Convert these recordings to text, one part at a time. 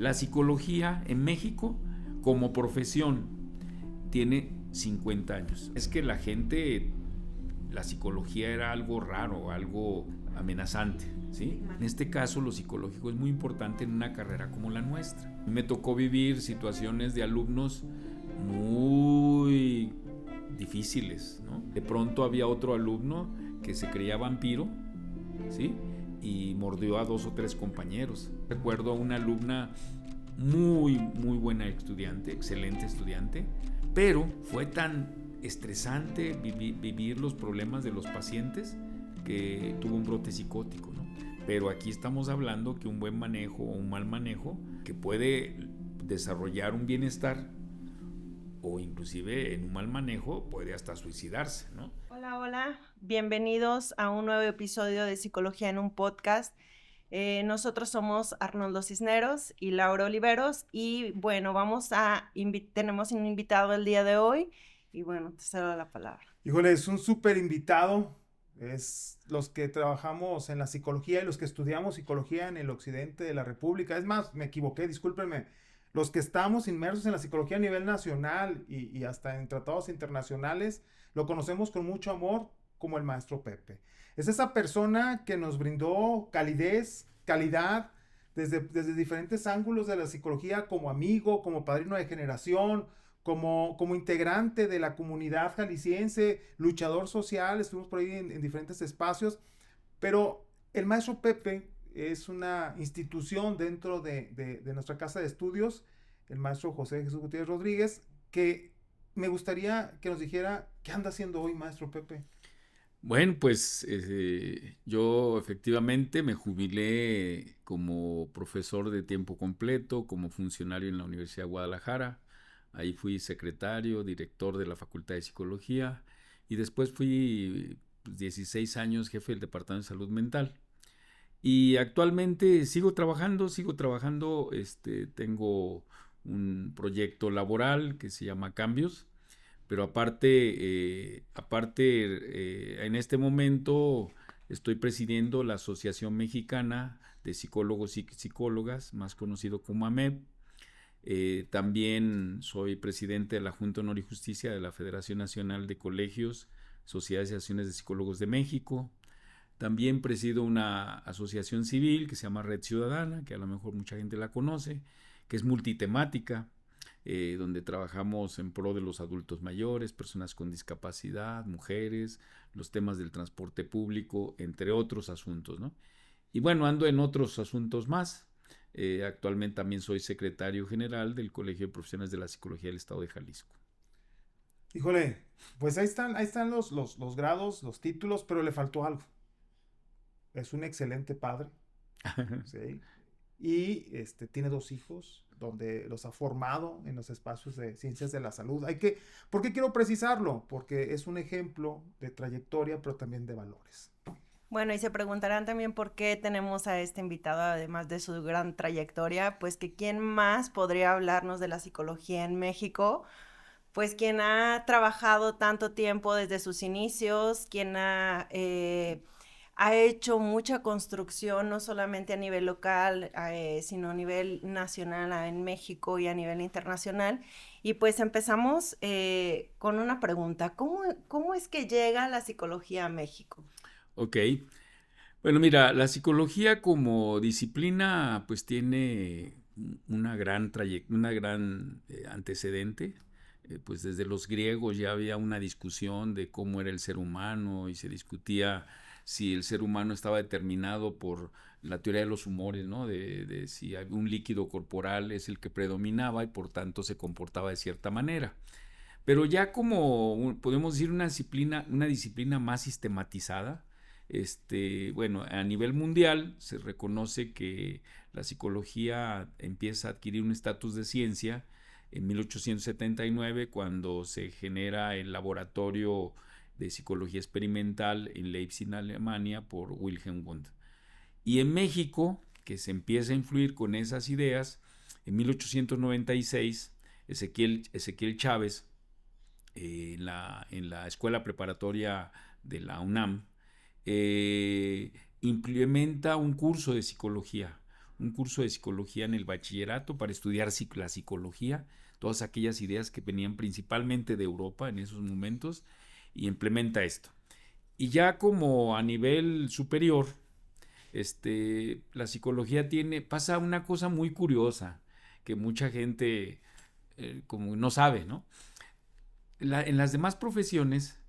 La psicología en México como profesión tiene 50 años. Es que la psicología era algo raro, algo amenazante, ¿sí? En este caso, lo psicológico es muy importante en una carrera como la nuestra. Me tocó vivir situaciones de alumnos muy difíciles, ¿no? De pronto había otro alumno que se creía vampiro, ¿sí? Y mordió a 2 o 3 compañeros. Recuerdo a una alumna muy buena estudiante, excelente estudiante, pero fue tan estresante vivir los problemas de los pacientes que tuvo un brote psicótico, ¿no? Pero aquí estamos hablando que un buen manejo o un mal manejo que puede desarrollar un bienestar o inclusive en un mal manejo puede hasta suicidarse, ¿no? Hola, hola, bienvenidos a un nuevo episodio de Psicología en un Podcast. Nosotros somos Arnoldo Cisneros y Laura Oliveros y bueno, tenemos un invitado el día de hoy y bueno, te cedo la palabra. Híjole, es un súper invitado, es los que trabajamos en la psicología y los que estudiamos psicología en el occidente de la República. Es más, me equivoqué, discúlpenme. Los que estamos inmersos en la psicología a nivel nacional y hasta en tratados internacionales, lo conocemos con mucho amor como el maestro Pepe. Es esa persona que nos brindó calidez, calidad, desde diferentes ángulos de la psicología, como amigo, como padrino de generación, como integrante de la comunidad jalisciense, luchador social, estuvimos por ahí en diferentes espacios, pero el maestro Pepe es una institución dentro de nuestra casa de estudios, el maestro José Jesús Gutiérrez Rodríguez, que me gustaría que nos dijera qué anda haciendo hoy, maestro Pepe. Bueno, pues yo efectivamente me jubilé como profesor de tiempo completo, como funcionario en la Universidad de Guadalajara. Ahí fui secretario, director de la Facultad de Psicología y después fui 16 años jefe del Departamento de Salud Mental. Y actualmente sigo trabajando, tengo un proyecto laboral que se llama Cambios, pero en este momento estoy presidiendo la Asociación Mexicana de Psicólogos y Psicólogas, más conocido como AMEP. También soy presidente de la Junta Honor y Justicia de la Federación Nacional de Colegios, Sociedades y Asociaciones de Psicólogos de México. También presido una asociación civil que se llama Red Ciudadana, que a lo mejor mucha gente la conoce, que es multitemática, donde trabajamos en pro de los adultos mayores, personas con discapacidad, mujeres, los temas del transporte público, entre otros asuntos, ¿no? Y bueno, ando en otros asuntos más. Actualmente también soy secretario general del Colegio de Profesionales de la Psicología del Estado de Jalisco. Híjole, pues ahí están los grados, los títulos, pero le faltó algo. Es un excelente padre, ¿sí? Y tiene 2 hijos donde los ha formado en los espacios de ciencias de la salud. ¿Por qué quiero precisarlo? Porque es un ejemplo de trayectoria, pero también de valores. Bueno, y se preguntarán también por qué tenemos a este invitado, además de su gran trayectoria, pues que quién más podría hablarnos de la psicología en México, pues quien ha trabajado tanto tiempo desde sus inicios, quien ha hecho mucha construcción, no solamente a nivel local, sino a nivel nacional en México y a nivel internacional. Y pues empezamos con una pregunta, ¿cómo es que llega la psicología a México? Ok. Bueno, mira, la psicología como disciplina pues tiene una gran antecedente. Pues desde los griegos ya había una discusión de cómo era el ser humano y se discutía si el ser humano estaba determinado por la teoría de los humores, ¿no? De si un líquido corporal es el que predominaba y por tanto se comportaba de cierta manera. Pero ya como podemos decir una disciplina más sistematizada, bueno, a nivel mundial se reconoce que la psicología empieza a adquirir un estatus de ciencia en 1879 cuando se genera el laboratorio de psicología experimental en Leipzig, Alemania, por Wilhelm Wundt. Y en México, que se empieza a influir con esas ideas, en 1896, Ezequiel Chávez, en la escuela preparatoria de la UNAM, implementa un curso de psicología, un curso de psicología en el bachillerato para estudiar la psicología, todas aquellas ideas que venían principalmente de Europa en esos momentos, y implementa esto. Y ya como a nivel superior, la psicología pasa una cosa muy curiosa que mucha gente como no sabe, ¿no? En las demás profesiones,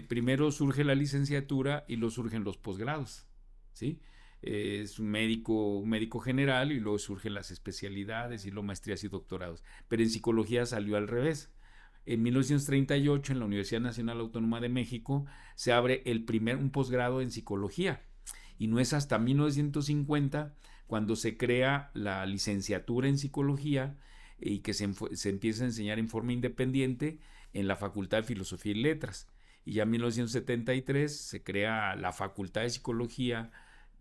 primero surge la licenciatura y luego surgen los posgrados, ¿sí? Es un médico general y luego surgen las especialidades y luego maestrías y doctorados. Pero en psicología salió al revés. En 1938, en la Universidad Nacional Autónoma de México, se abre un posgrado en psicología. Y no es hasta 1950 cuando se crea la licenciatura en psicología y que se empieza a enseñar en forma independiente en la Facultad de Filosofía y Letras. Y ya en 1973 se crea la Facultad de Psicología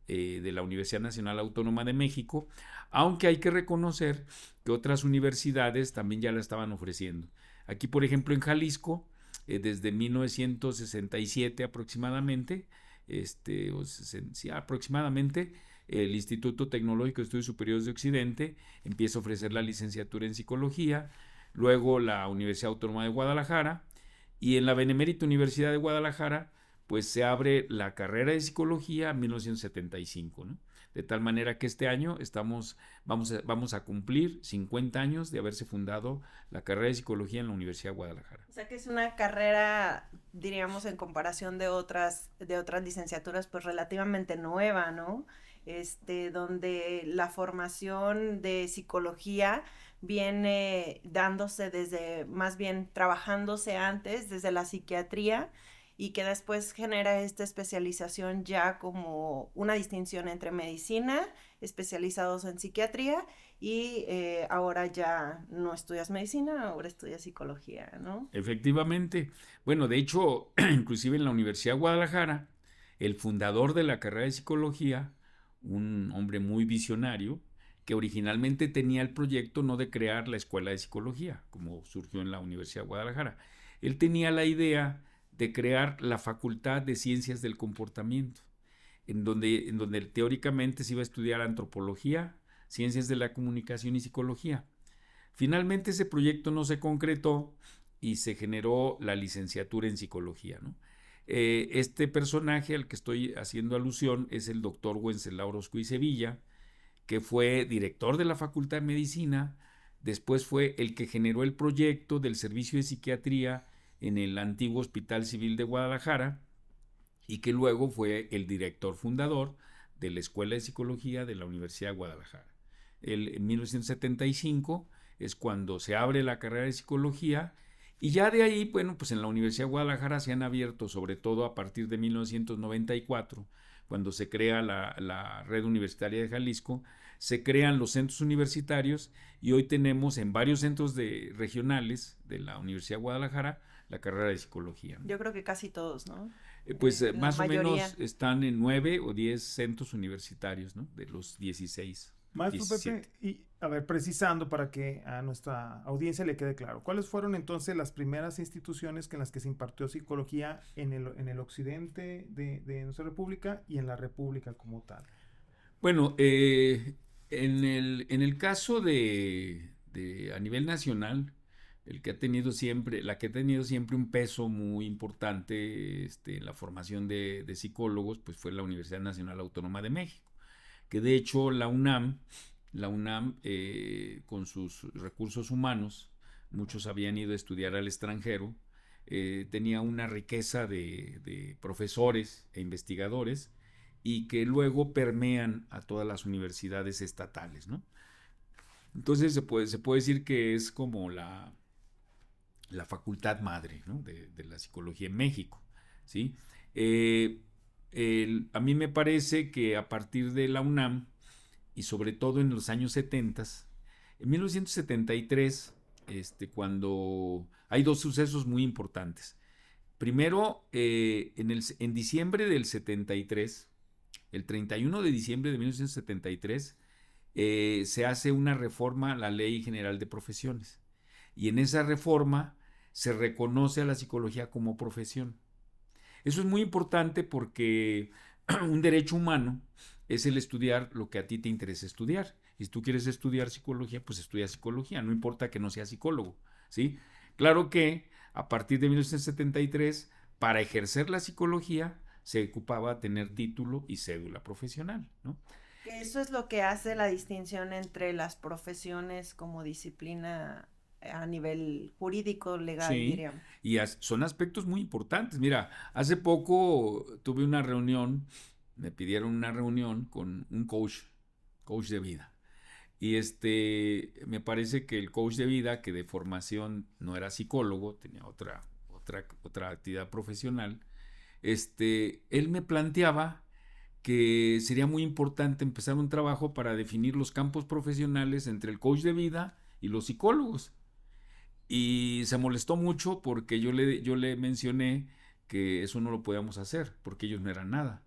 de la Universidad Nacional Autónoma de México, aunque hay que reconocer que otras universidades también ya la estaban ofreciendo. Aquí, por ejemplo, en Jalisco, desde 1967 aproximadamente, aproximadamente, el Instituto Tecnológico de Estudios Superiores de Occidente empieza a ofrecer la licenciatura en psicología, luego la Universidad Autónoma de Guadalajara, y en la Benemérita Universidad de Guadalajara pues se abre la carrera de psicología en 1975, ¿no? De tal manera que este año vamos a cumplir 50 años de haberse fundado la carrera de psicología en la Universidad de Guadalajara. O sea que es una carrera, diríamos, en comparación de otras licenciaturas, pues relativamente nueva, ¿no? Donde la formación de psicología viene dándose más bien trabajándose antes, desde la psiquiatría, y que después genera esta especialización ya como una distinción entre medicina, especializados en psiquiatría, y ahora ya no estudias medicina, ahora estudias psicología, ¿no? Efectivamente. Bueno, de hecho, inclusive en la Universidad de Guadalajara, el fundador de la carrera de psicología, un hombre muy visionario, que originalmente tenía el proyecto no de crear la escuela de psicología, como surgió en la Universidad de Guadalajara. Él tenía la idea de crear la Facultad de Ciencias del Comportamiento, en donde teóricamente se iba a estudiar antropología, ciencias de la comunicación y psicología. Finalmente ese proyecto no se concretó y se generó la licenciatura en psicología, ¿no? Este personaje al que estoy haciendo alusión es el doctor Wenceslao Orozco y Sevilla, que fue director de la Facultad de Medicina, después fue el que generó el proyecto del servicio de psiquiatría en el antiguo Hospital Civil de Guadalajara y que luego fue el director fundador de la Escuela de Psicología de la Universidad de Guadalajara. En 1975 es cuando se abre la carrera de psicología y ya de ahí, bueno, pues en la Universidad de Guadalajara se han abierto, sobre todo a partir de 1994, cuando se crea la Red Universitaria de Jalisco, se crean los centros universitarios y hoy tenemos en varios centros regionales de la Universidad de Guadalajara la carrera de psicología, ¿no? Yo creo que casi todos, ¿no? Más o menos están en 9 o 10 centros universitarios, ¿no? De los 16. Maestro 17. Pepe, y a ver, precisando para que a nuestra audiencia le quede claro, ¿cuáles fueron entonces las primeras instituciones en las que se impartió psicología en el occidente de nuestra república y en la república como tal? Bueno, en el caso de a nivel nacional, la que ha tenido siempre un peso muy importante en la formación de psicólogos, pues fue la Universidad Nacional Autónoma de México, que de hecho la UNAM con sus recursos humanos, muchos habían ido a estudiar al extranjero, tenía una riqueza de profesores e investigadores y que luego permean a todas las universidades estatales, ¿no? Entonces se puede decir que es como la facultad madre, ¿no? de la psicología en México, ¿sí? A mí me parece que a partir de la UNAM y sobre todo en los años 70, en 1973, cuando hay dos sucesos muy importantes. Primero, en diciembre del 73, el 31 de diciembre de 1973, se hace una reforma a la Ley General de Profesiones. Y en esa reforma se reconoce a la psicología como profesión. Eso es muy importante porque un derecho humano es el estudiar lo que a ti te interesa estudiar. Y si tú quieres estudiar psicología, pues estudia psicología, no importa que no seas psicólogo, ¿sí? Claro que a partir de 1973, para ejercer la psicología, se ocupaba tener título y cédula profesional, ¿no? Que eso es lo que hace la distinción entre las profesiones como disciplina a nivel jurídico, legal, Sí, diríamos. y son aspectos muy importantes. Mira, hace poco tuve una reunión, me pidieron una reunión con un coach de vida. Y me parece que el coach de vida, que de formación no era psicólogo, tenía otra actividad profesional, él me planteaba que sería muy importante empezar un trabajo para definir los campos profesionales entre el coach de vida y los psicólogos. Y se molestó mucho porque yo le mencioné que eso no lo podíamos hacer, porque ellos no eran nada,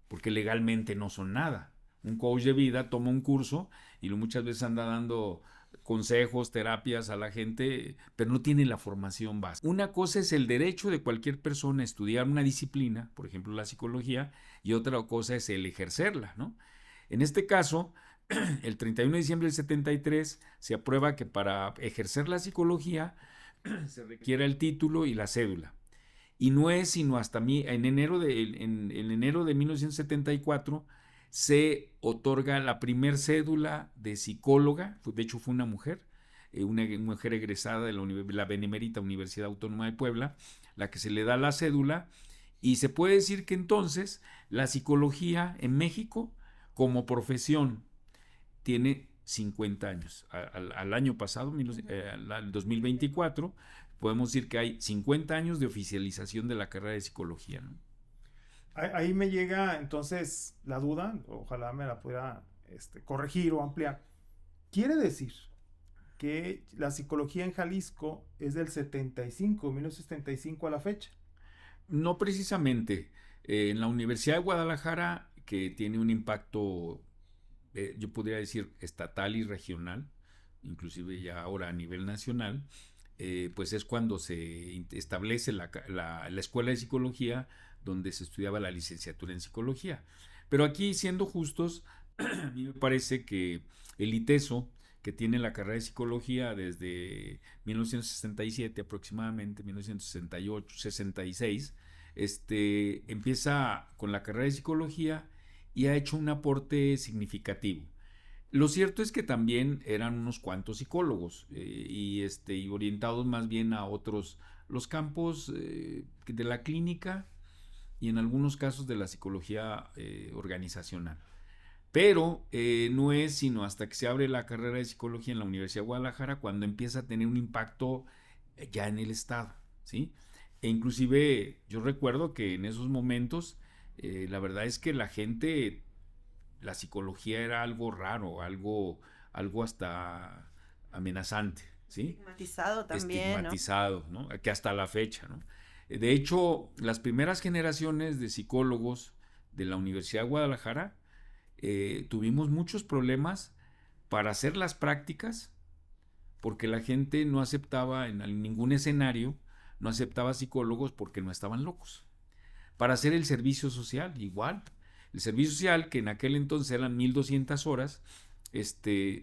porque legalmente no son nada. Un coach de vida toma un curso y muchas veces anda dando consejos, terapias a la gente, pero no tiene la formación básica. Una cosa es el derecho de cualquier persona a estudiar una disciplina, por ejemplo la psicología, y otra cosa es el ejercerla, ¿no? En este caso, el 31 de diciembre del 73 se aprueba que para ejercer la psicología se requiere el título y la cédula. Y no es sino hasta en enero de 1974 se otorga la primer cédula de psicóloga, de hecho fue una mujer egresada de la Benemérita Universidad Autónoma de Puebla, la que se le da la cédula, y se puede decir que entonces la psicología en México como profesión tiene 50 años. Al año pasado, al 2024, podemos decir que hay 50 años de oficialización de la carrera de psicología, ¿no? Ahí me llega entonces la duda, ojalá me la pudiera corregir o ampliar. Quiere decir que la psicología en Jalisco es del 1975 a la fecha. No precisamente. En la Universidad de Guadalajara, que tiene un impacto, yo podría decir, estatal y regional, inclusive ya ahora a nivel nacional, pues es cuando se establece la escuela de psicología donde se estudiaba la licenciatura en psicología. Pero aquí, siendo justos, a mí me parece que el ITESO, que tiene la carrera de psicología desde 1967 aproximadamente, 1968, 66, empieza con la carrera de psicología y ha hecho un aporte significativo. Lo cierto es que también eran unos cuantos psicólogos y orientados más bien a los campos de la clínica y en algunos casos de la psicología organizacional. Pero no es sino hasta que se abre la carrera de psicología en la Universidad de Guadalajara cuando empieza a tener un impacto ya en el Estado, ¿sí? E inclusive yo recuerdo que en esos momentos la verdad es que la psicología era algo raro, algo hasta amenazante, ¿sí? Estigmatizado también, Estigmatizado, ¿no? Que hasta la fecha, ¿no? De hecho, las primeras generaciones de psicólogos de la Universidad de Guadalajara tuvimos muchos problemas para hacer las prácticas porque la gente no aceptaba en ningún escenario, no aceptaba psicólogos porque no estaban locos. Para hacer el servicio social, igual. El servicio social, que en aquel entonces eran 1,200 horas,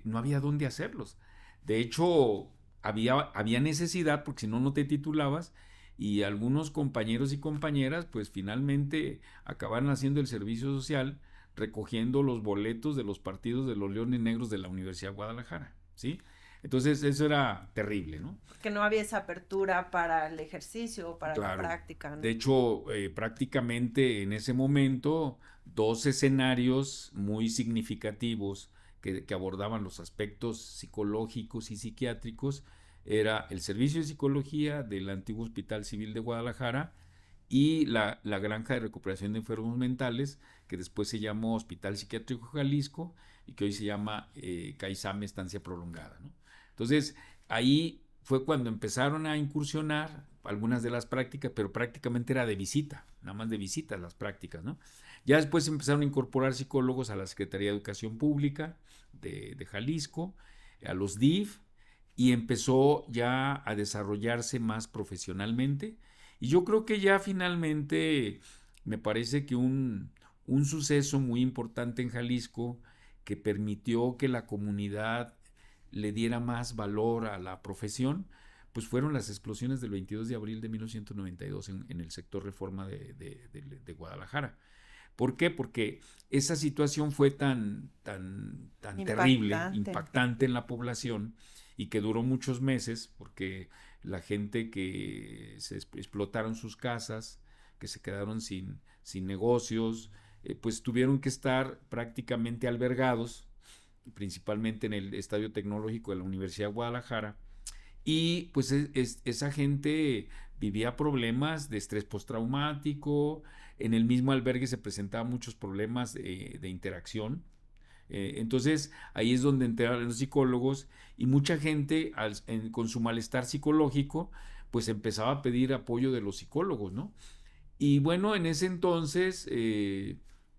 no había dónde hacerlos. De hecho, había necesidad, porque si no, no te titulabas, y algunos compañeros y compañeras, pues finalmente acabaron haciendo el servicio social, recogiendo los boletos de los partidos de los Leones Negros de la Universidad de Guadalajara, ¿sí? Entonces, eso era terrible, ¿no? Porque no había esa apertura para el ejercicio, para la práctica, ¿no? De hecho, prácticamente en ese momento, 2 escenarios muy significativos que abordaban los aspectos psicológicos y psiquiátricos era el servicio de psicología del antiguo Hospital Civil de Guadalajara y la Granja de Recuperación de Enfermos Mentales, que después se llamó Hospital Psiquiátrico Jalisco y que hoy se llama CAISAME Estancia Prolongada, ¿no? Entonces, ahí fue cuando empezaron a incursionar algunas de las prácticas, pero prácticamente era de visita, nada más de visita las prácticas, ¿no? Ya después empezaron a incorporar psicólogos a la Secretaría de Educación Pública de Jalisco, a los DIF, y empezó ya a desarrollarse más profesionalmente. Y yo creo que ya finalmente me parece que un un suceso muy importante en Jalisco que permitió que la comunidad le diera más valor a la profesión, pues fueron las explosiones del 22 de abril de 1992 en el sector Reforma de Guadalajara. ¿Por qué? Porque esa situación fue tan terrible, impactante en la población, y que duró muchos meses, porque la gente que se explotaron sus casas, que se quedaron sin negocios, pues tuvieron que estar prácticamente albergados, principalmente en el Estadio Tecnológico de la Universidad de Guadalajara, y pues esa gente vivía problemas de estrés postraumático. En el mismo albergue se presentaban muchos problemas de interacción. Entonces ahí es donde entraron los psicólogos, y mucha gente con su malestar psicológico pues empezaba a pedir apoyo de los psicólogos, ¿no? Y bueno, en ese entonces,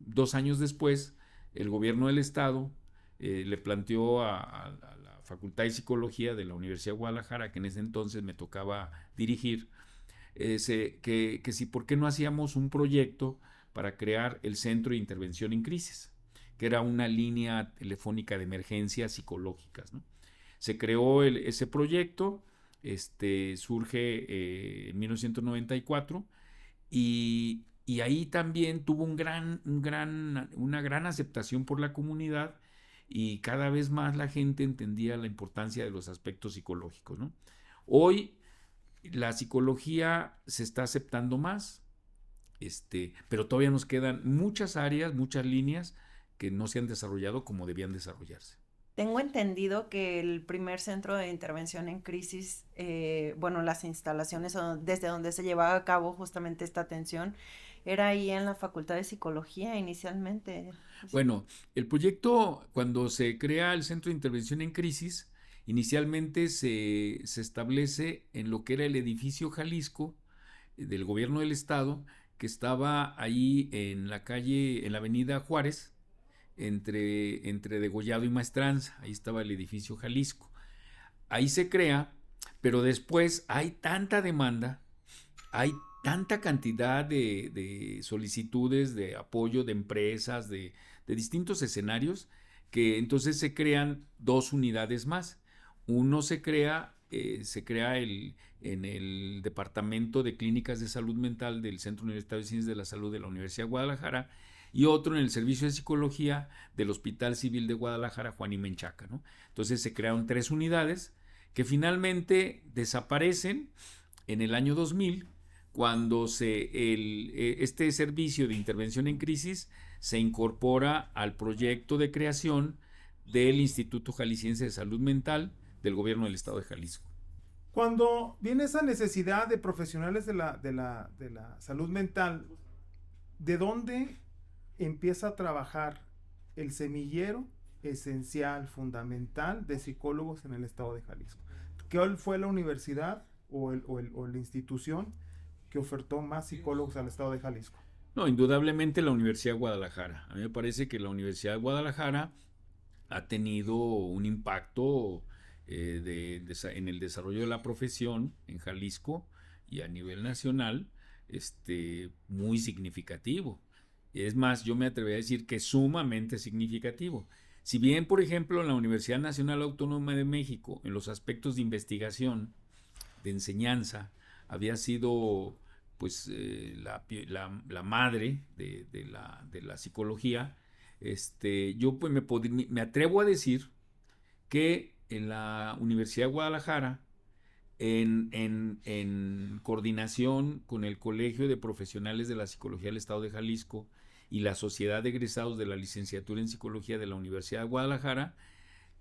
2 años después, el gobierno del estado le planteó a la Facultad de Psicología de la Universidad de Guadalajara, que en ese entonces me tocaba dirigir, que si por qué no hacíamos un proyecto para crear el Centro de Intervención en Crisis, que era una línea telefónica de emergencias psicológicas, ¿no? Se creó ese proyecto, surge en 1994, y ahí también tuvo una gran aceptación por la comunidad, y cada vez más la gente entendía la importancia de los aspectos psicológicos, ¿no? Hoy la psicología se está aceptando más, pero todavía nos quedan muchas áreas, muchas líneas que no se han desarrollado como debían desarrollarse. Tengo entendido que el primer centro de intervención en crisis, bueno, las instalaciones desde donde se llevaba a cabo justamente esta atención, era ahí en la Facultad de Psicología inicialmente. Bueno, el proyecto, cuando se crea el Centro de Intervención en Crisis, inicialmente se establece en lo que era el edificio Jalisco del gobierno del estado, que estaba ahí en la calle, en la avenida Juárez, entre Degollado y Maestranza. Ahí estaba el edificio Jalisco. Ahí se crea, pero después hay tanta demanda, hay tanta cantidad de solicitudes de apoyo de empresas, de distintos escenarios, que entonces se crean 2 unidades más. Uno se crea en el Departamento de Clínicas de Salud Mental del Centro Universitario de Ciencias de la Salud de la Universidad de Guadalajara, y otro en el Servicio de Psicología del Hospital Civil de Guadalajara, Juan y Menchaca, ¿no? Entonces se crearon 3 unidades que finalmente desaparecen en el año 2000, cuando este servicio de intervención en crisis se incorpora al proyecto de creación del Instituto Jalisciense de Salud Mental del gobierno del estado de Jalisco. Cuando viene esa necesidad de profesionales de la salud mental, ¿de dónde empieza a trabajar el semillero esencial, fundamental de psicólogos en el estado de Jalisco? ¿Cuál fue la universidad o la institución que ofertó más psicólogos al estado de Jalisco? No, indudablemente la Universidad de Guadalajara. A mí me parece que la Universidad de Guadalajara ha tenido un impacto en el desarrollo de la profesión en Jalisco y a nivel nacional, muy significativo. Es más, yo me atrevería a decir que sumamente significativo. Si bien, por ejemplo, en la Universidad Nacional Autónoma de México, en los aspectos de investigación, de enseñanza, había sido pues la madre de la psicología, yo pues me atrevo a decir que en la Universidad de Guadalajara, en coordinación con el Colegio de Profesionales de la Psicología del Estado de Jalisco y la Sociedad de Egresados de la Licenciatura en Psicología de la Universidad de Guadalajara,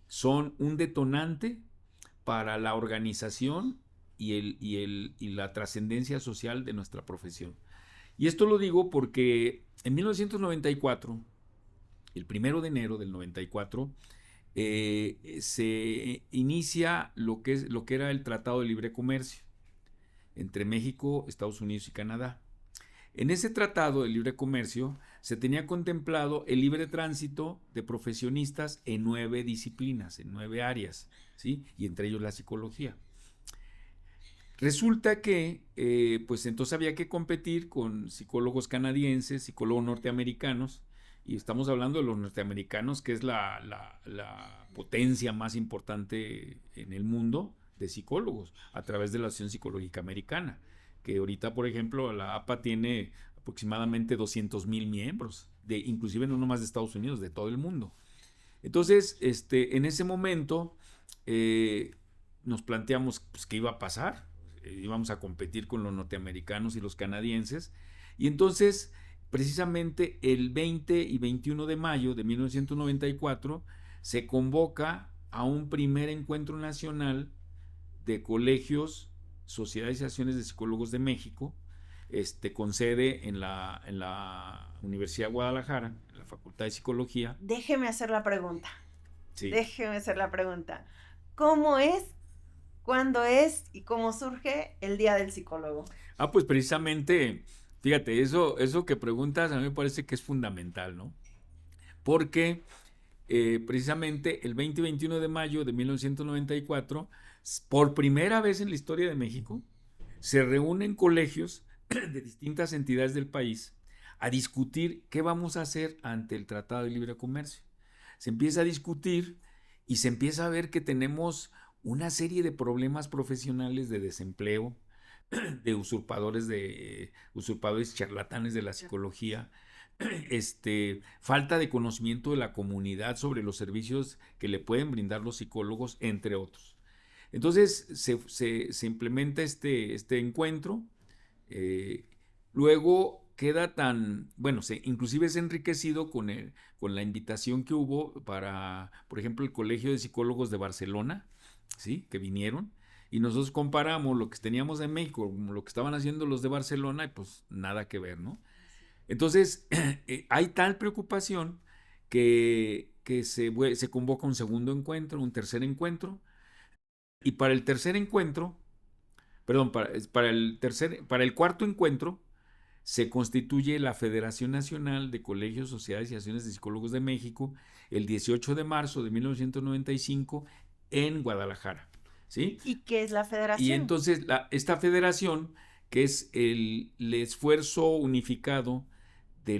son un detonante para la organización y la trascendencia social de nuestra profesión. Y esto lo digo porque en 1994, el 1 de enero del 94, se inicia lo que era el Tratado de Libre Comercio entre México, Estados Unidos y Canadá. En ese Tratado de Libre Comercio se tenía contemplado el libre tránsito de profesionistas en 9 disciplinas, en 9 áreas, ¿sí? Y entre ellos la psicología. Resulta que, pues entonces había que competir con psicólogos canadienses, psicólogos norteamericanos, y estamos hablando de los norteamericanos, que es la potencia más importante en el mundo de psicólogos, a través de la Asociación Psicológica Americana, que ahorita, por ejemplo, la APA tiene aproximadamente 200,000 miembros, inclusive no nomás de Estados Unidos, de todo el mundo. Entonces, en ese momento, nos planteamos pues, qué iba a pasar. Íbamos a competir con los norteamericanos y los canadienses. Y entonces, precisamente el 20 y 21 de mayo de 1994, se convoca a un primer encuentro nacional de colegios, sociedades y asociaciones de psicólogos de México, con sede en la Universidad de Guadalajara, en la Facultad de Psicología. Déjeme hacer la pregunta. Sí. Déjeme hacer la pregunta. ¿Cómo es, cuándo es y cómo surge el Día del Psicólogo? Pues precisamente, fíjate, eso que preguntas a mí me parece que es fundamental, ¿no? Porque precisamente el 20 y 21 de mayo de 1994, por primera vez en la historia de México, se reúnen colegios de distintas entidades del país a discutir qué vamos a hacer ante el Tratado de Libre Comercio. Se empieza a discutir y se empieza a ver que tenemos una serie de problemas profesionales de desempleo, de usurpadores charlatanes de la psicología, falta de conocimiento de la comunidad sobre los servicios que le pueden brindar los psicólogos, entre otros. Entonces se implementa este encuentro, luego queda inclusive es enriquecido con la invitación que hubo para, por ejemplo, el Colegio de Psicólogos de Barcelona, ¿sí? Que vinieron, y nosotros comparamos lo que teníamos en México con lo que estaban haciendo los de Barcelona, y pues nada que ver, ¿no? Entonces, hay tal preocupación que se convoca un segundo encuentro, un tercer encuentro, y para el tercer encuentro, perdón, para el cuarto encuentro, se constituye la Federación Nacional de Colegios, Sociedades y Asociaciones de Psicólogos de México el 18 de marzo de 1995 en Guadalajara, ¿sí? ¿Y qué es la federación? Y entonces esta federación, que es el esfuerzo unificado de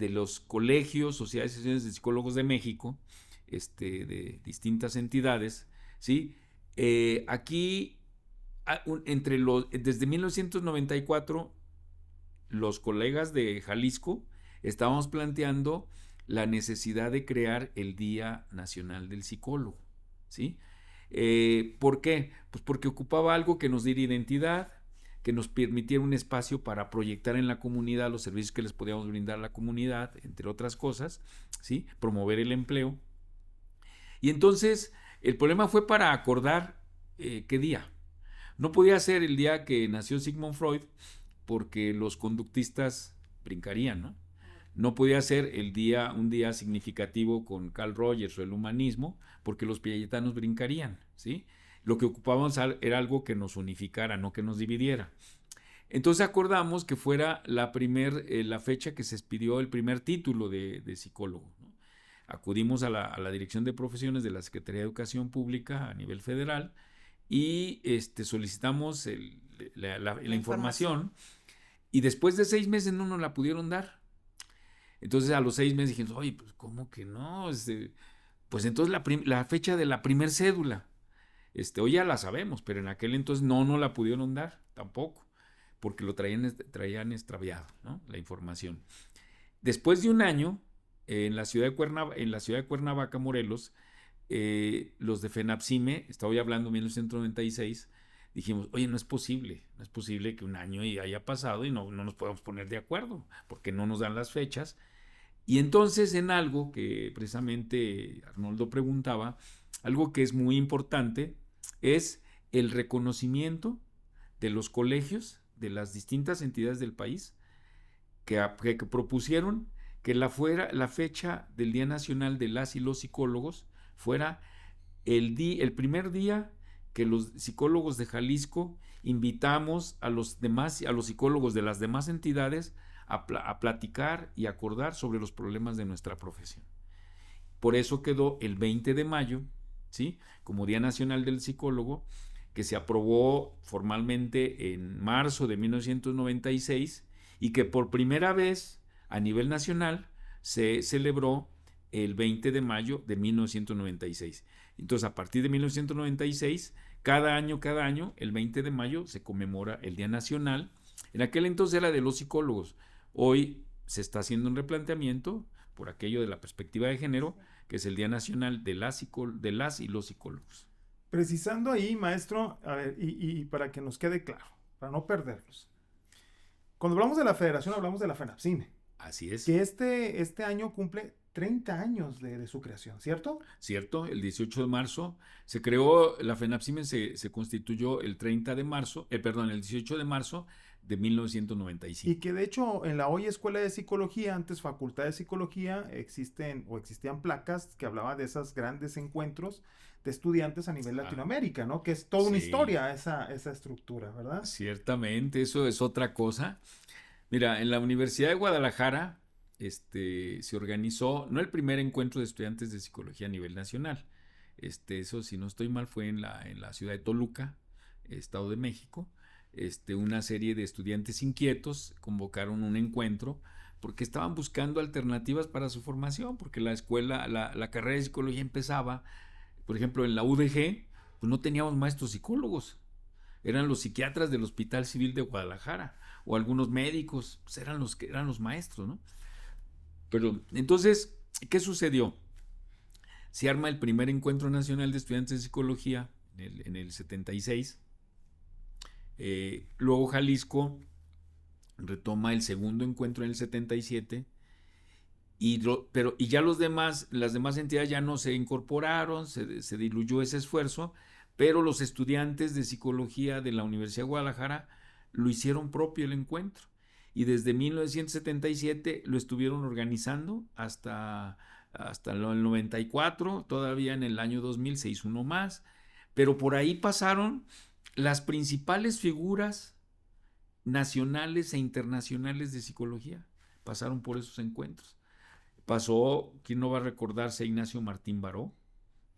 los colegios, sociedades y asociaciones de psicólogos de México, de distintas entidades, ¿sí? Aquí, desde 1994, los colegas de Jalisco estábamos planteando la necesidad de crear el Día Nacional del Psicólogo, ¿sí? ¿Por qué? Pues porque ocupaba algo que nos diera identidad, que nos permitiera un espacio para proyectar en la comunidad los servicios que les podíamos brindar a la comunidad, entre otras cosas, ¿sí? Promover el empleo. Y entonces el problema fue para acordar qué día. No podía ser el día que nació Sigmund Freud, porque los conductistas brincarían, ¿no? No podía ser un día significativo con Carl Rogers o el humanismo, porque los piagetanos brincarían, ¿sí? Lo que ocupábamos era algo que nos unificara, no que nos dividiera. Entonces acordamos que fuera la fecha que se expidió el primer título de psicólogo, ¿no? Acudimos a la Dirección de Profesiones de la Secretaría de Educación Pública a nivel federal y solicitamos la información, y después de 6 meses no nos la pudieron dar. Entonces a los 6 meses dijimos, oye, pues ¿cómo que no? Pues entonces la fecha de la primer cédula, hoy ya la sabemos, pero en aquel entonces no la pudieron dar tampoco, porque lo traían extraviado, ¿no? La información. Después de un año, en la ciudad de Cuernavaca, Morelos, los de FENAPSIME, estoy hablando de 1996, dijimos, oye, no es posible que un año haya pasado y no nos podamos poner de acuerdo, porque no nos dan las fechas. Y entonces en algo que precisamente Arnoldo preguntaba, algo que es muy importante, es el reconocimiento de los colegios de las distintas entidades del país que propusieron que la fecha del Día Nacional de las y los Psicólogos fuera el primer día que los psicólogos de Jalisco invitamos a los psicólogos de las demás entidades a platicar y acordar sobre los problemas de nuestra profesión. Por eso quedó el 20 de mayo, ¿sí? Como Día Nacional del Psicólogo, que se aprobó formalmente en marzo de 1996 y que por primera vez a nivel nacional se celebró el 20 de mayo de 1996. Entonces, a partir de 1996, cada año, el 20 de mayo se conmemora el Día Nacional. En aquel entonces era de los psicólogos. Hoy se está haciendo un replanteamiento por aquello de la perspectiva de género, que es el Día Nacional de las y los psicólogos. Precisando ahí, maestro, a ver, y para que nos quede claro, para no perdernos. Cuando hablamos de la federación, hablamos de la FENAPSIME. Así es. Que este año cumple 30 años de su creación, ¿cierto? Cierto, el 18 de marzo se creó, la FENAPSIME se constituyó el 18 de marzo de 1995. Y que de hecho en la hoy Escuela de Psicología, antes Facultad de Psicología, existían placas que hablaban de esos grandes encuentros de estudiantes a nivel Latinoamérica, ¿no? Que es toda una historia esa estructura, ¿verdad? Ciertamente, eso es otra cosa. Mira, en la Universidad de Guadalajara se organizó, no el primer encuentro de estudiantes de psicología a nivel nacional, eso si no estoy mal fue en la ciudad de Toluca, Estado de México. Una serie de estudiantes inquietos convocaron un encuentro porque estaban buscando alternativas para su formación, porque la escuela, la carrera de psicología empezaba, por ejemplo, en la UDG, pues no teníamos maestros psicólogos, eran los psiquiatras del Hospital Civil de Guadalajara, o algunos médicos, pues eran los maestros, ¿no? Pero entonces, ¿qué sucedió? Se arma el primer encuentro nacional de estudiantes de psicología en el 76. Luego Jalisco retoma el segundo encuentro en el 77. Y ya las demás entidades ya no se incorporaron, se diluyó ese esfuerzo, pero los estudiantes de psicología de la Universidad de Guadalajara lo hicieron propio el encuentro. Y desde 1977 lo estuvieron organizando hasta el 94, todavía en el año 2000 se hizo uno más, pero por ahí pasaron las principales figuras nacionales e internacionales de psicología, pasaron por esos encuentros. Pasó, ¿quién no va a recordarse a Ignacio Martín Baró?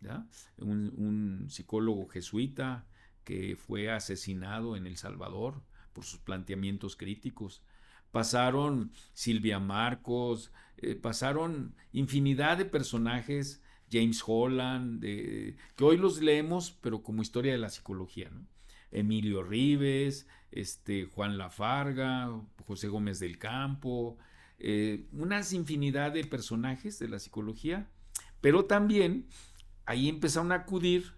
¿Ya? Un psicólogo jesuita que fue asesinado en El Salvador por sus planteamientos críticos. Pasaron Silvia Marcos, pasaron infinidad de personajes, James Holland, que hoy los leemos, pero como historia de la psicología, ¿no? Emilio Rives, Juan Lafarga, José Gómez del Campo, unas infinidad de personajes de la psicología, pero también ahí empezaron a acudir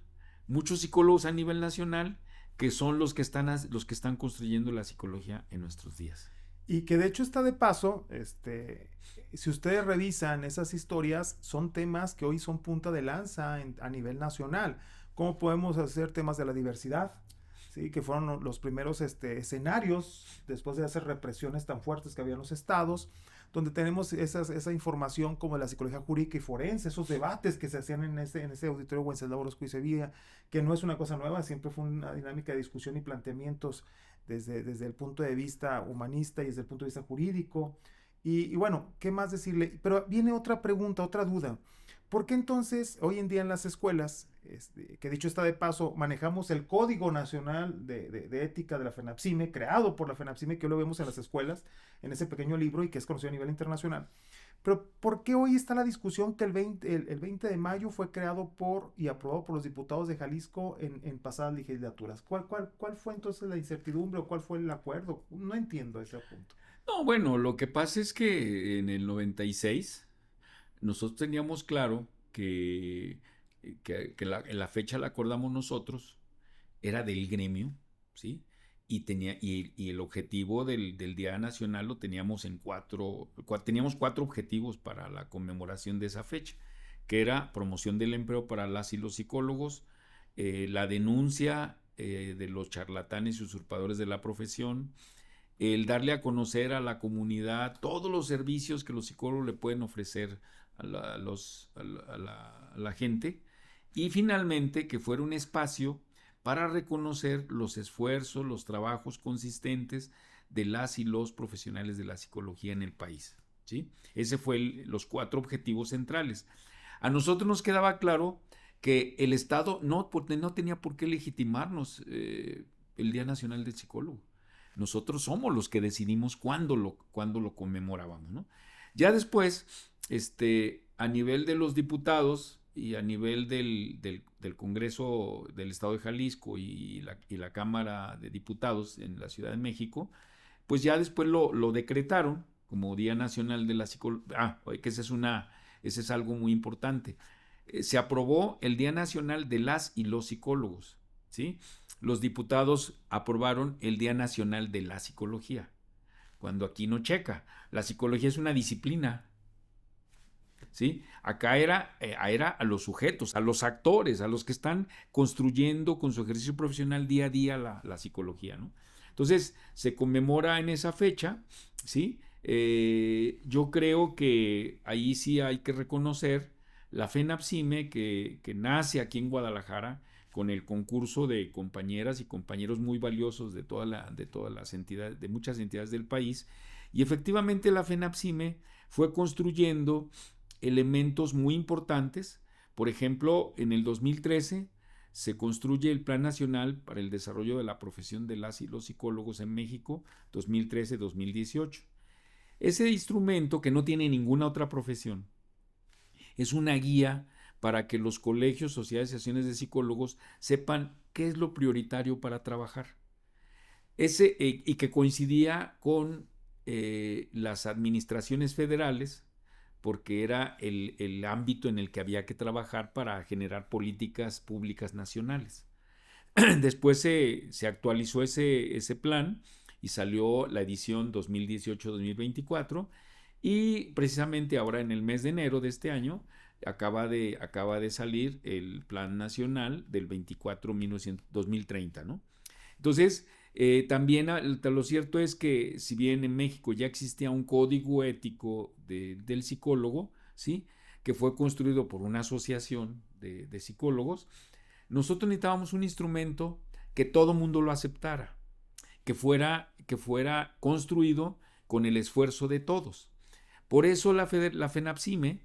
muchos psicólogos a nivel nacional que son los que están construyendo la psicología en nuestros días. Y que de hecho está de paso, si ustedes revisan esas historias, son temas que hoy son punta de lanza a nivel nacional. ¿Cómo podemos hacer temas de la diversidad? ¿Sí? Que fueron los primeros escenarios después de esas represiones tan fuertes que había en los estados, donde tenemos esa información como de la psicología jurídica y forense, esos debates que se hacían en ese auditorio Wenceslao Orozco y Sevilla, que no es una cosa nueva, siempre fue una dinámica de discusión y planteamientos desde el punto de vista humanista y desde el punto de vista jurídico. Y bueno, ¿qué más decirle? Pero viene otra pregunta, otra duda. ¿Por qué entonces hoy en día en las escuelas, que dicho está de paso, manejamos el Código Nacional de Ética de la FENAPSIME, creado por la FENAPSIME, que hoy lo vemos en las escuelas, en ese pequeño libro y que es conocido a nivel internacional? Pero ¿por qué hoy está la discusión que el 20 de mayo fue creado y aprobado por los diputados de Jalisco en pasadas legislaturas? ¿Cuál fue entonces la incertidumbre o cuál fue el acuerdo? No entiendo ese punto. No, bueno, lo que pasa es que en el 96 nosotros teníamos claro que la fecha la acordamos nosotros, era del gremio, ¿sí? Y el objetivo del Día Nacional lo teníamos teníamos 4 objetivos para la conmemoración de esa fecha, que era promoción del empleo para las y los psicólogos, la denuncia de los charlatanes y usurpadores de la profesión, el darle a conocer a la comunidad todos los servicios que los psicólogos le pueden ofrecer a la gente, y finalmente que fuera un espacio para reconocer los esfuerzos, los trabajos consistentes de las y los profesionales de la psicología en el país, ¿sí? Ese fue los 4 objetivos centrales. A nosotros nos quedaba claro que el Estado no tenía por qué legitimarnos el Día Nacional del Psicólogo. Nosotros somos los que decidimos cuándo lo conmemorábamos, ¿no? Ya después, a nivel de los diputados y a nivel del Congreso del Estado de Jalisco y la Cámara de Diputados en la Ciudad de México, pues ya después lo decretaron como Día Nacional de la Psicología. Que ese es algo muy importante. Se aprobó el Día Nacional de las y los psicólogos, ¿sí? Los diputados aprobaron el Día Nacional de la Psicología, cuando aquí no checa. La psicología es una disciplina, ¿sí? Acá era a los sujetos, a los actores, a los que están construyendo con su ejercicio profesional día a día la psicología, ¿no? Entonces, se conmemora en esa fecha, ¿sí? Yo creo que ahí sí hay que reconocer la FENAPSIME que nace aquí en Guadalajara con el concurso de compañeras y compañeros muy valiosos de todas las entidades, de muchas entidades del país, y efectivamente la FENAPSIME fue construyendo elementos muy importantes. Por ejemplo, en el 2013 se construye el Plan Nacional para el Desarrollo de la Profesión de las y los Psicólogos en México, 2013-2018. Ese instrumento, que no tiene ninguna otra profesión, es una guía para que los colegios, sociedades y asociaciones de psicólogos sepan qué es lo prioritario para trabajar. Y que coincidía con las administraciones federales, porque era el ámbito en el que había que trabajar para generar políticas públicas nacionales. Después se actualizó ese plan y salió la edición 2018-2024, y precisamente ahora en el mes de enero de este año acaba de salir el Plan Nacional del 24-2030, ¿no? Entonces, también lo cierto es que si bien en México ya existía un código ético del psicólogo, ¿sí?, que fue construido por una asociación de psicólogos, nosotros necesitábamos un instrumento que todo mundo lo aceptara, que fuera construido con el esfuerzo de todos. Por eso la FENAPSIME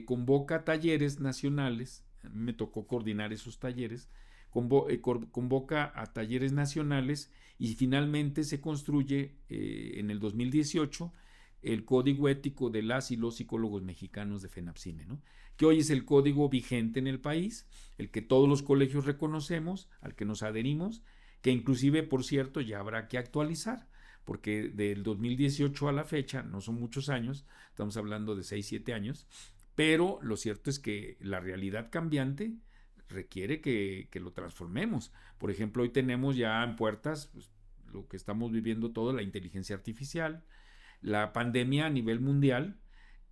convoca talleres nacionales. A mí me tocó coordinar esos talleres. Convoca a talleres nacionales, y finalmente se construye en el 2018 el Código Ético de las y los Psicólogos Mexicanos de FENAPSIME, ¿no?, que hoy es el código vigente en el país, el que todos los colegios reconocemos, al que nos adherimos, que inclusive, por cierto, ya habrá que actualizar, porque del 2018 a la fecha, no son muchos años, estamos hablando de 6-7 años, pero lo cierto es que la realidad cambiante requiere que lo transformemos. Por ejemplo, hoy tenemos ya en puertas, pues, lo que estamos viviendo todo, la inteligencia artificial. La pandemia a nivel mundial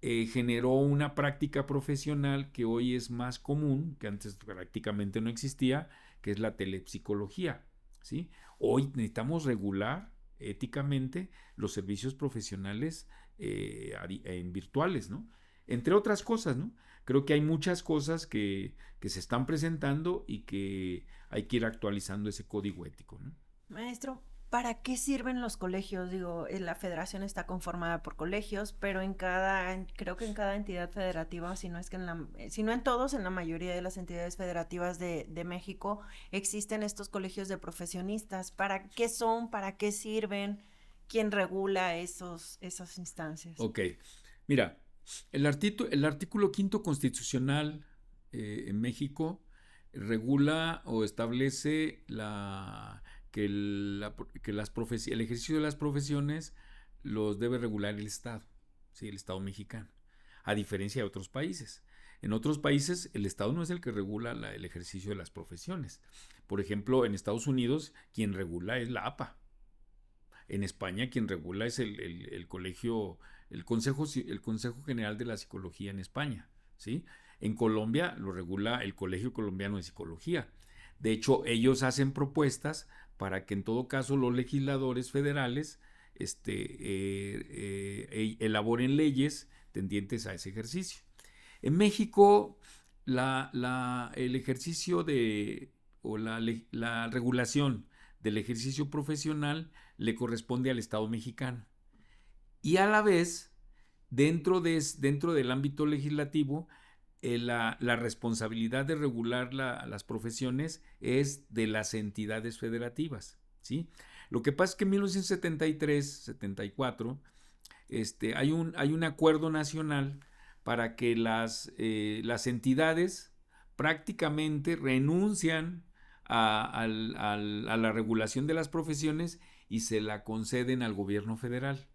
generó una práctica profesional que hoy es más común, que antes prácticamente no existía, que es la telepsicología, ¿sí? Hoy necesitamos regular éticamente los servicios profesionales virtuales, ¿no? Entre otras cosas, ¿no? Creo que hay muchas cosas que se están presentando y que hay que ir actualizando ese código ético, ¿no? Maestro, ¿para qué sirven los colegios? Digo, la federación está conformada por colegios, pero creo que en cada entidad federativa, si no en todos, en la mayoría de las entidades federativas de México, existen estos colegios de profesionistas. ¿Para qué son? ¿Para qué sirven? ¿Quién regula esas instancias? Ok, mira, el artículo 5º constitucional en México regula o establece que el ejercicio de las profesiones los debe regular el Estado, ¿sí?, el Estado mexicano, a diferencia de otros países. En otros países el Estado no es el que regula el ejercicio de las profesiones. Por ejemplo, en Estados Unidos quien regula es la APA. En España quien regula es el Consejo General de la Psicología en España, ¿sí? En Colombia lo regula el Colegio Colombiano de Psicología. De hecho, ellos hacen propuestas para que en todo caso los legisladores federales elaboren leyes tendientes a ese ejercicio. En México, el ejercicio la regulación del ejercicio profesional le corresponde al Estado mexicano. Y a la vez, dentro del ámbito legislativo, la responsabilidad de regular las profesiones es de las entidades federativas, ¿sí? Lo que pasa es que en 1973, 74, hay un acuerdo nacional para que las entidades prácticamente renuncian a la regulación de las profesiones y se la conceden al gobierno federal.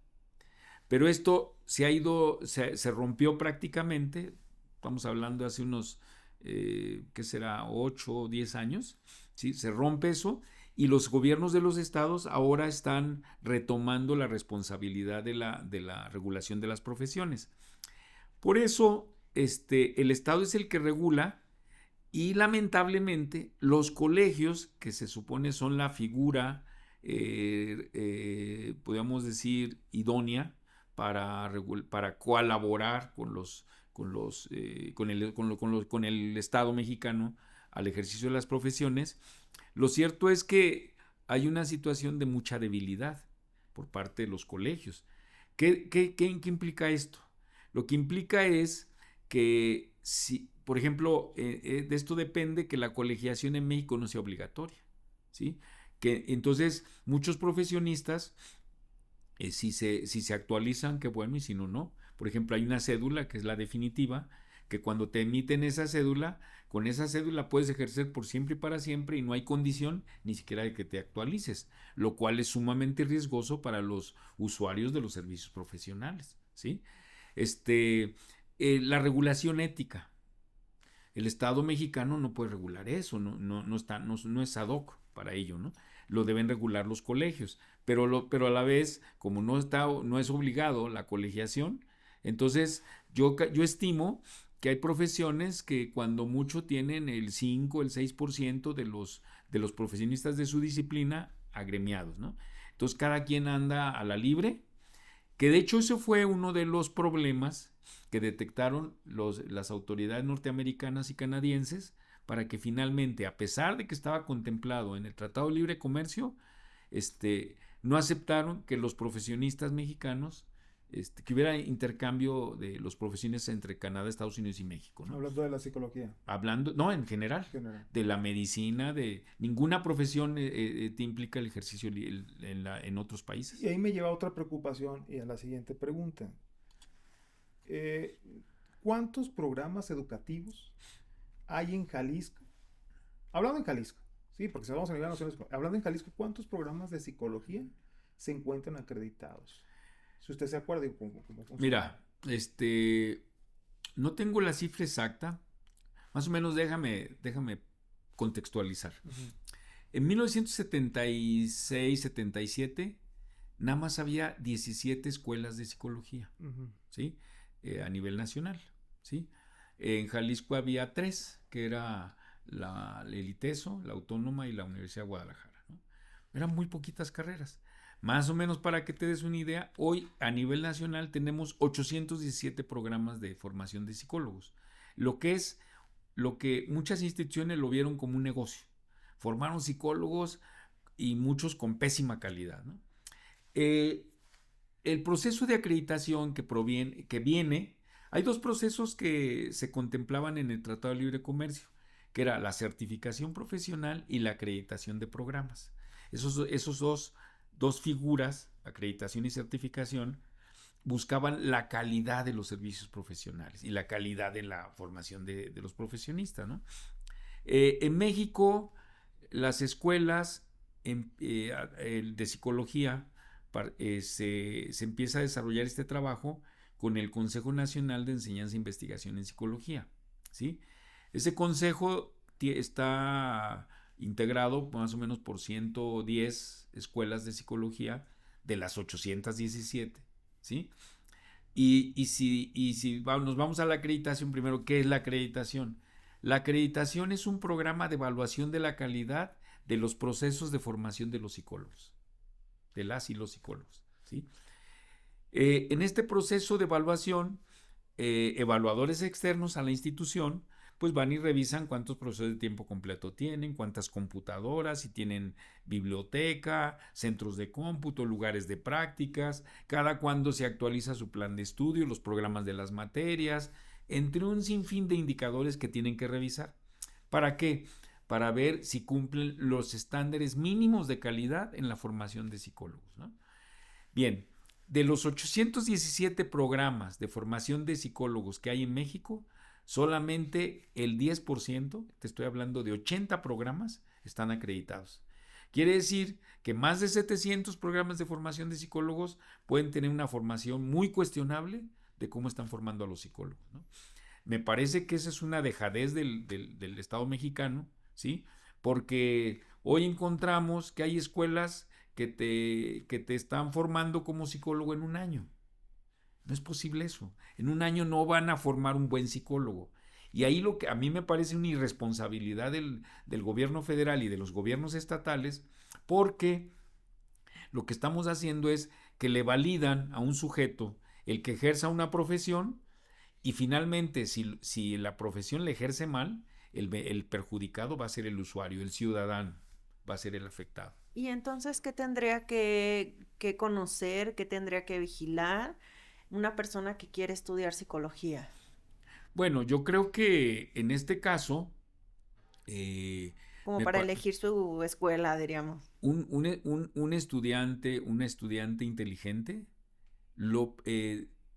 Pero esto se rompió prácticamente, estamos hablando de hace unos, ¿qué será? 8 o 10 años, ¿sí? Se rompe eso y los gobiernos de los estados ahora están retomando la responsabilidad de la regulación de las profesiones. Por eso, el estado es el que regula y lamentablemente los colegios, que se supone son la figura, podríamos decir, idónea para colaborar con el Estado mexicano al ejercicio de las profesiones, lo cierto es que hay una situación de mucha debilidad por parte de los colegios. ¿Qué implica esto? Lo que implica es que, si, por ejemplo, de esto depende que la colegiación en México no sea obligatoria, ¿sí? Que entonces muchos profesionistas, si se actualizan, qué bueno, y si no, no. Por ejemplo, hay una cédula que es la definitiva, que cuando te emiten esa cédula, con esa cédula puedes ejercer por siempre y para siempre y no hay condición ni siquiera de que te actualices, lo cual es sumamente riesgoso para los usuarios de los servicios profesionales, ¿sí? La regulación ética. El Estado mexicano no puede regular eso, no es ad hoc para ello, ¿no? Lo deben regular los colegios, pero a la vez, como no es obligado la colegiación, entonces yo estimo que hay profesiones que cuando mucho tienen el 5, el 6% de los profesionistas de su disciplina agremiados, ¿no? Entonces cada quien anda a la libre, que de hecho ese fue uno de los problemas que detectaron las autoridades norteamericanas y canadienses para que finalmente, a pesar de que estaba contemplado en el Tratado de Libre Comercio, no aceptaron que los profesionistas mexicanos, que hubiera intercambio de los profesiones entre Canadá, Estados Unidos y México, ¿no? Hablando de la psicología. No, en general. De la medicina, de ninguna profesión te implica el ejercicio en otros países. Y ahí me lleva a otra preocupación y a la siguiente pregunta. ¿Cuántos programas educativos hay en Jalisco? Hablando en Jalisco, sí, porque si vamos a nivel nacional, hablando en Jalisco, ¿cuántos programas de psicología se encuentran acreditados? Si usted se acuerda de cómo funciona. Mira, no tengo la cifra exacta, más o menos déjame contextualizar. Uh-huh. En 1976-77 nada más había 17 escuelas de psicología, uh-huh. ¿Sí? A nivel nacional, ¿sí? En Jalisco había 3, que era el ITESO, la Autónoma y la Universidad de Guadalajara, ¿no? Eran muy poquitas carreras. Más o menos para que te des una idea, hoy a nivel nacional tenemos 817 programas de formación de psicólogos, lo que muchas instituciones lo vieron como un negocio. Formaron psicólogos y muchos con pésima calidad, ¿no? El proceso de acreditación que viene, hay 2 procesos que se contemplaban en el Tratado de Libre Comercio, que era la certificación profesional y la acreditación de programas. Esos dos figuras, acreditación y certificación, buscaban la calidad de los servicios profesionales y la calidad de la formación de los profesionistas, ¿no? En México, las escuelas de psicología, se empieza a desarrollar este trabajo con el Consejo Nacional de Enseñanza e Investigación en Psicología, ¿sí? Ese consejo está integrado más o menos por 110 escuelas de psicología de las 817, ¿sí? Y si nos vamos a la acreditación primero, ¿qué es la acreditación? La acreditación es un programa de evaluación de la calidad de los procesos de formación de los psicólogos, de las y los psicólogos, ¿sí? En este proceso de evaluación, evaluadores externos a la institución pues van y revisan cuántos profesores de tiempo completo tienen, cuántas computadoras, si tienen biblioteca, centros de cómputo, lugares de prácticas, cada cuándo se actualiza su plan de estudio, los programas de las materias, entre un sinfín de indicadores que tienen que revisar. ¿Para qué? Para ver si cumplen los estándares mínimos de calidad en la formación de psicólogos, ¿no? Bien, de los 817 programas de formación de psicólogos que hay en México, solamente el 10%, te estoy hablando de 80 programas, están acreditados. Quiere decir que más de 700 programas de formación de psicólogos pueden tener una formación muy cuestionable de cómo están formando a los psicólogos, ¿no? Me parece que esa es una dejadez del Estado mexicano, ¿sí? Porque hoy encontramos que hay escuelas que te están formando como psicólogo en un año. No es posible eso. En un año no van a formar un buen psicólogo. Y ahí lo que a mí me parece una irresponsabilidad del gobierno federal y de los gobiernos estatales, porque lo que estamos haciendo es que le validan a un sujeto el que ejerza una profesión y finalmente si la profesión le ejerce mal, el perjudicado va a ser el usuario, el ciudadano, va a ser el afectado. Y entonces, ¿qué tendría que conocer, qué tendría que vigilar una persona que quiere estudiar psicología? Bueno, yo creo que en este caso, Como me para pa- elegir su escuela, diríamos. un estudiante inteligente,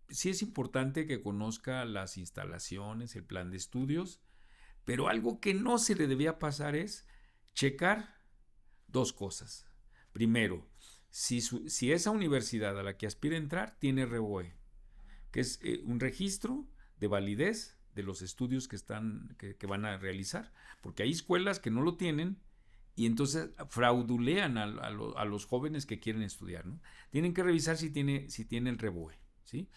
sí es importante que conozca las instalaciones, el plan de estudios, pero algo que no se le debía pasar es checar dos cosas. Primero, si esa universidad a la que aspira a entrar tiene REVOE, que es un registro de validez de los estudios que van a realizar, porque hay escuelas que no lo tienen y entonces fraudulean a los jóvenes que quieren estudiar, ¿no? Tienen que revisar si tiene el REVOE, ¿sí?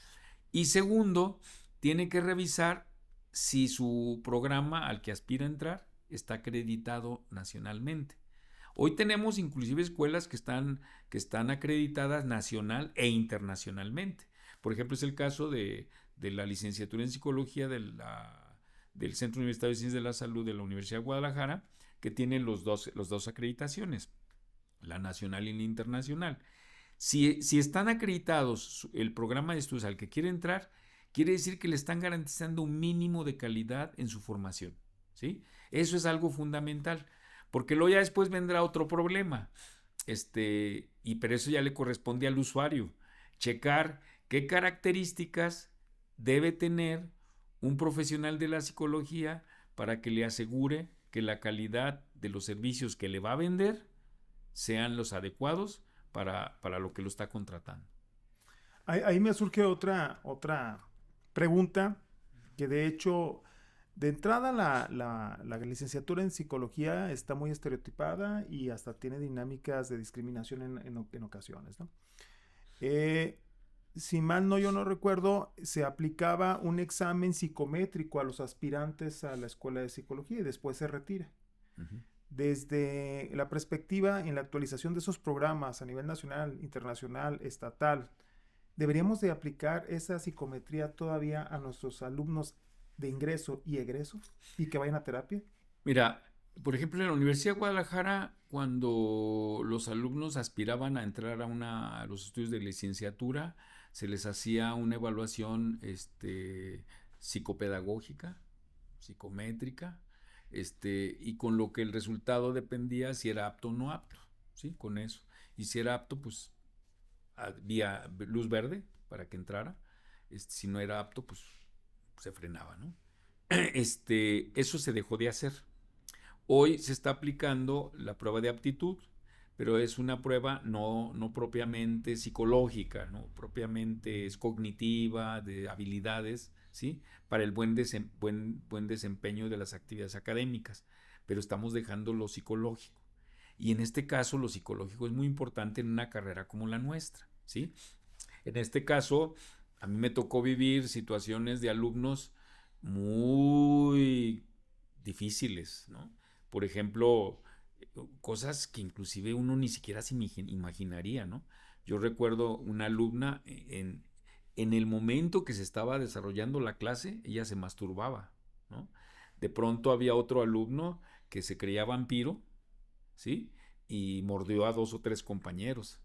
Y segundo, tiene que revisar si su programa al que aspira a entrar está acreditado nacionalmente. Hoy tenemos inclusive escuelas que están acreditadas nacional e internacionalmente. Por ejemplo, es el caso de la licenciatura en psicología del Centro Universitario de Ciencias de la Salud de la Universidad de Guadalajara, que tiene los dos acreditaciones, la nacional y la internacional. Si están acreditados el programa de estudios al que quiere entrar, quiere decir que le están garantizando un mínimo de calidad en su formación, ¿sí? Eso es algo fundamental, porque luego ya después vendrá otro problema, pero eso ya le corresponde al usuario, checar qué características debe tener un profesional de la psicología para que le asegure que la calidad de los servicios que le va a vender sean los adecuados para lo que lo está contratando. Ahí me surge otra pregunta, que de hecho, de entrada la licenciatura en psicología está muy estereotipada y hasta tiene dinámicas de discriminación en ocasiones, ¿no? Si mal yo no recuerdo, se aplicaba un examen psicométrico a los aspirantes a la escuela de psicología y después se retira. Uh-huh. Desde la perspectiva en la actualización de esos programas a nivel nacional, internacional, estatal, ¿deberíamos de aplicar esa psicometría todavía a nuestros alumnos de ingreso y egreso y que vayan a terapia? Mira, por ejemplo, en la Universidad de Guadalajara, cuando los alumnos aspiraban a entrar a los estudios de licenciatura, se les hacía una evaluación psicopedagógica, psicométrica, y con lo que el resultado dependía si era apto o no apto, ¿sí? Con eso. Y si era apto, pues había luz verde para que entrara. Si no era apto, pues se frenaba, ¿no? Eso se dejó de hacer. Hoy se está aplicando la prueba de aptitud, pero es una prueba no propiamente psicológica, no propiamente es cognitiva, de habilidades, ¿sí? Para el buen desempeño de las actividades académicas, pero estamos dejando lo psicológico. Y en este caso, lo psicológico es muy importante en una carrera como la nuestra, ¿sí? En este caso, a mí me tocó vivir situaciones de alumnos muy difíciles, ¿no? Por ejemplo, cosas que inclusive uno ni siquiera se imaginaría, ¿no? Yo recuerdo una alumna en el momento que se estaba desarrollando la clase, ella se masturbaba, ¿no? De pronto había otro alumno que se creía vampiro, ¿sí? Y mordió a 2 o 3 compañeros.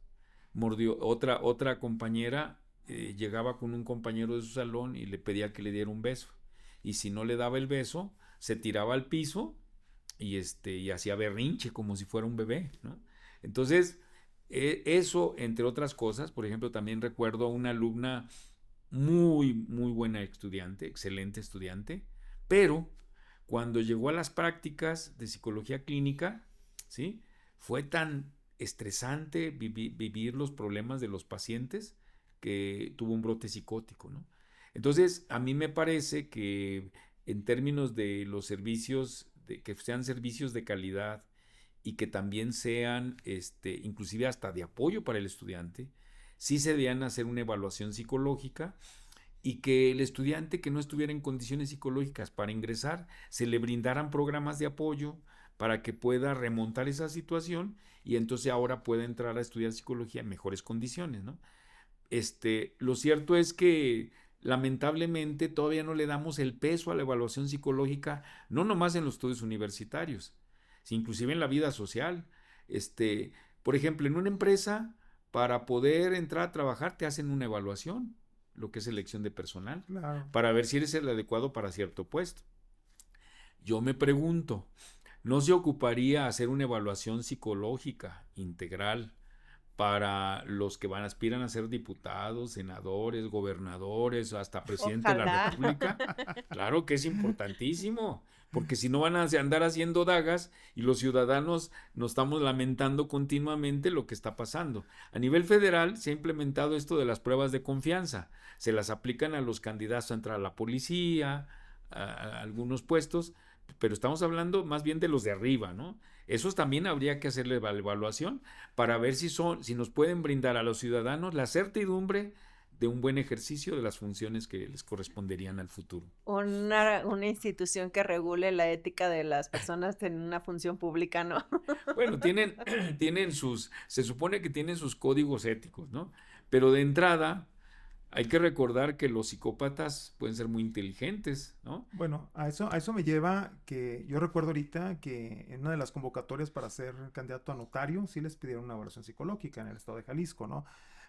Otra compañera llegaba con un compañero de su salón y le pedía que le diera un beso. y si no le daba el beso, se tiraba al piso y hacía berrinche como si fuera un bebé, ¿no? Entonces, eso, entre otras cosas, por ejemplo, también recuerdo a una alumna muy, muy buena estudiante, excelente estudiante, pero cuando llegó a las prácticas de psicología clínica, ¿sí? Fue tan estresante vivir los problemas de los pacientes que tuvo un brote psicótico, ¿no? Entonces, a mí me parece que en términos de los servicios, que sean servicios de calidad y que también sean, inclusive hasta de apoyo para el estudiante, sí se debían hacer una evaluación psicológica y que el estudiante que no estuviera en condiciones psicológicas para ingresar, se le brindaran programas de apoyo para que pueda remontar esa situación y entonces ahora pueda entrar a estudiar psicología en mejores condiciones, ¿no? Lo cierto es que lamentablemente todavía no le damos el peso a la evaluación psicológica, no nomás en los estudios universitarios, sino inclusive en la vida social. Por ejemplo, en una empresa, para poder entrar a trabajar, te hacen una evaluación, lo que es selección de personal, Claro. para ver si eres el adecuado para cierto puesto. Yo me pregunto, ¿no se ocuparía hacer una evaluación psicológica integral para los que aspiran a ser diputados, senadores, gobernadores, hasta presidente de la Ojalá. República? Claro que es importantísimo, porque si no van a andar haciendo dagas y los ciudadanos nos estamos lamentando continuamente lo que está pasando. A nivel federal se ha implementado esto de las pruebas de confianza, se las aplican a los candidatos a entrar a la policía, a algunos puestos, pero estamos hablando más bien de los de arriba, ¿no? Esos también habría que hacerle la evaluación para ver si nos pueden brindar a los ciudadanos la certidumbre de un buen ejercicio de las funciones que les corresponderían al futuro. Una institución que regule la ética de las personas en una función pública, ¿no? Bueno, se supone que tienen sus códigos éticos, ¿no? Pero de entrada, hay que recordar que los psicópatas pueden ser muy inteligentes, ¿no? Bueno, a eso me lleva que yo recuerdo ahorita que en una de las convocatorias para ser candidato a notario, sí les pidieron una evaluación psicológica en el estado de Jalisco, ¿no?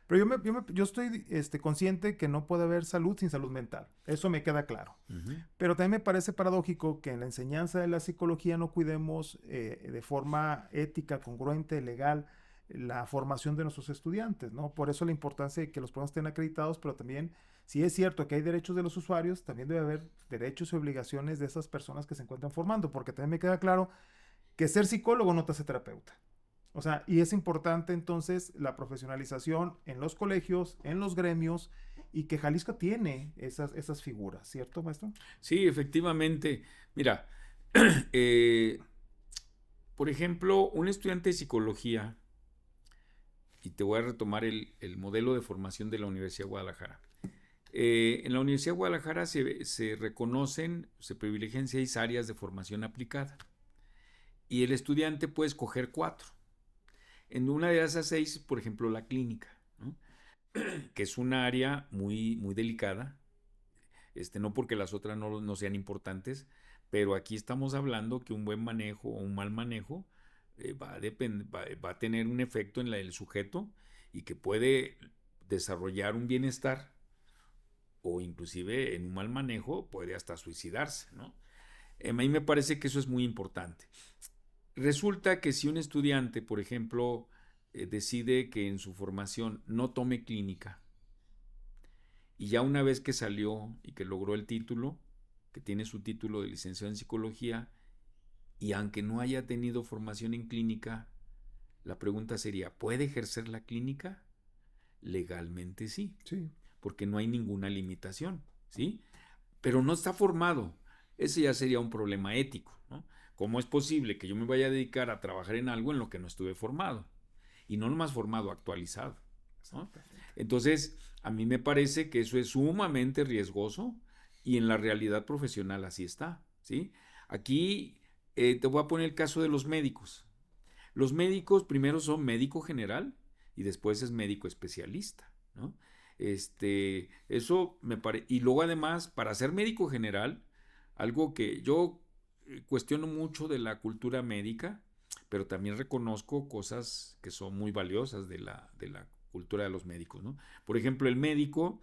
Pero yo estoy consciente que no puede haber salud sin salud mental. Eso me queda claro. Uh-huh. Pero también me parece paradójico que en la enseñanza de la psicología no cuidemos de forma ética, congruente, legal, la formación de nuestros estudiantes, ¿no? Por eso la importancia de que los programas estén acreditados, pero también, si es cierto que hay derechos de los usuarios, también debe haber derechos y obligaciones de esas personas que se encuentran formando, porque también me queda claro que ser psicólogo no te hace terapeuta. O sea, y es importante entonces la profesionalización en los colegios, en los gremios, y que Jalisco tiene esas figuras, ¿cierto, maestro? Sí, efectivamente. Mira, por ejemplo, un estudiante de psicología, y te voy a retomar el modelo de formación de la Universidad de Guadalajara. En la Universidad de Guadalajara se reconocen, se privilegian 6 áreas de formación aplicada, y el estudiante puede escoger 4. En una de esas 6, por ejemplo, la clínica, ¿no? Que es un área muy, muy delicada, no porque las otras no sean importantes, pero aquí estamos hablando que un buen manejo o un mal manejo va a tener un efecto en el sujeto y que puede desarrollar un bienestar o inclusive en un mal manejo puede hasta suicidarse, ¿no? A mí me parece que eso es muy importante. Resulta que si un estudiante, por ejemplo, decide que en su formación no tome clínica y ya una vez que salió y que logró el título, que tiene su título de licenciado en psicología, y aunque no haya tenido formación en clínica, la pregunta sería, ¿puede ejercer la clínica? Legalmente sí, porque no hay ninguna limitación, ¿sí? Pero no está formado. Ese ya sería un problema ético, ¿no? ¿Cómo es posible que yo me vaya a dedicar a trabajar en algo en lo que no estuve formado? Y no nomás formado, actualizado, ¿no? Entonces, a mí me parece que eso es sumamente riesgoso y en la realidad profesional así está, ¿sí? Aquí te voy a poner el caso de los médicos. Los médicos primero son médico general y después es médico especialista, ¿no? Eso me parece. Y luego además, para ser médico general, algo que yo cuestiono mucho de la cultura médica, pero también reconozco cosas que son muy valiosas de la cultura de los médicos, ¿no? Por ejemplo, el médico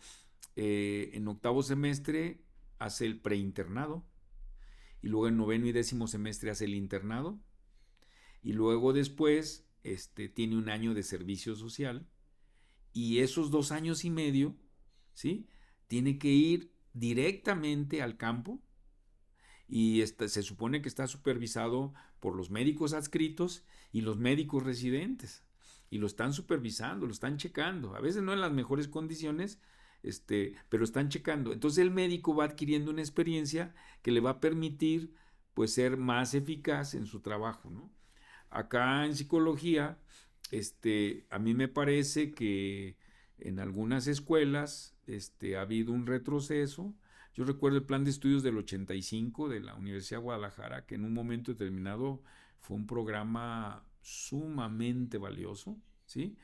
en octavo semestre hace el preinternado, y luego en 9º y 10º semestre hace el internado, y luego después tiene un año de servicio social, y esos 2 años y medio, ¿sí?, tiene que ir directamente al campo, y se supone que está supervisado por los médicos adscritos y los médicos residentes, y lo están supervisando, lo están checando, a veces no en las mejores condiciones, pero están checando. Entonces el médico va adquiriendo una experiencia que le va a permitir, pues, ser más eficaz en su trabajo, ¿no? Acá en psicología, a mí me parece que en algunas escuelas ha habido un retroceso. Yo recuerdo el plan de estudios del 85 de la Universidad de Guadalajara, que en un momento determinado fue un programa sumamente valioso, ¿sí?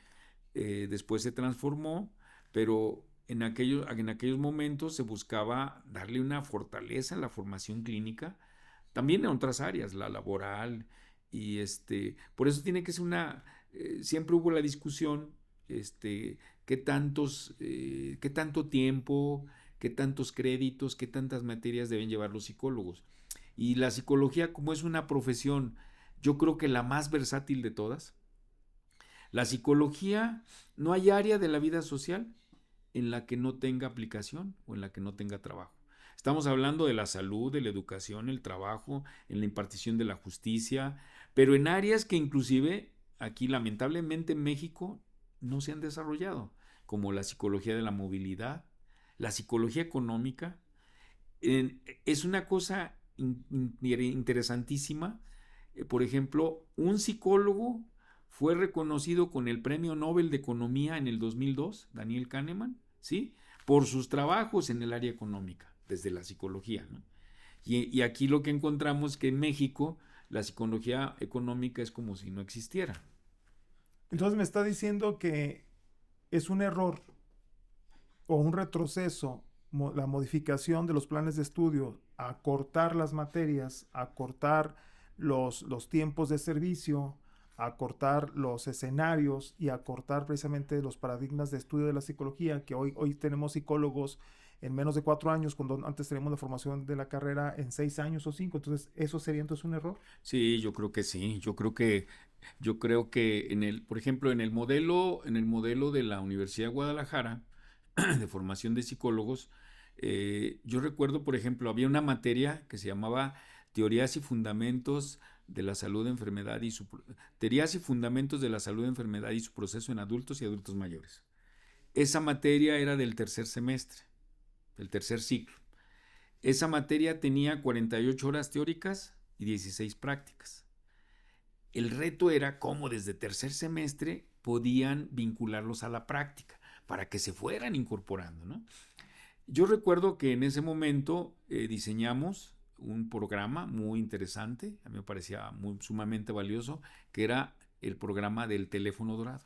Después se transformó, pero en aquellos momentos se buscaba darle una fortaleza en la formación clínica, también en otras áreas, la laboral, y por eso tiene que ser siempre hubo la discusión, qué tanto tiempo, qué tantos créditos, qué tantas materias deben llevar los psicólogos. Y la psicología, como es una profesión, yo creo que la más versátil de todas, la psicología, no hay área de la vida social en la que no tenga aplicación o en la que no tenga trabajo. Estamos hablando de la salud, de la educación, el trabajo, en la impartición de la justicia, pero en áreas que inclusive aquí lamentablemente en México no se han desarrollado, como la psicología de la movilidad, la psicología económica. Es una cosa interesantísima. Por ejemplo, un psicólogo fue reconocido con el Premio Nobel de Economía en el 2002, Daniel Kahneman, ¿sí?, por sus trabajos en el área económica, desde la psicología, ¿no? Y aquí lo que encontramos es que en México la psicología económica es como si no existiera. Entonces me está diciendo que es un error o un retroceso la modificación de los planes de estudio, acortar las materias, acortar los tiempos de servicio, acortar los escenarios y acortar precisamente los paradigmas de estudio de la psicología, que hoy tenemos psicólogos en menos de 4 años, cuando antes teníamos la formación de la carrera en 6 años o 5. Entonces, ¿eso sería entonces un error? Sí, yo creo que sí. Yo creo que por ejemplo, en el modelo de la Universidad de Guadalajara, de formación de psicólogos, yo recuerdo, por ejemplo, había una materia que se llamaba Teorías y Fundamentos de la Salud, Enfermedad y su proceso en adultos y adultos mayores. Esa materia era del tercer semestre, del tercer ciclo. Esa materia tenía 48 horas teóricas y 16 prácticas. El reto era cómo desde tercer semestre podían vincularlos a la práctica para que se fueran incorporando, ¿no? Yo recuerdo que en ese momento diseñamos un programa muy interesante, a mí me parecía sumamente valioso, que era el programa del teléfono dorado.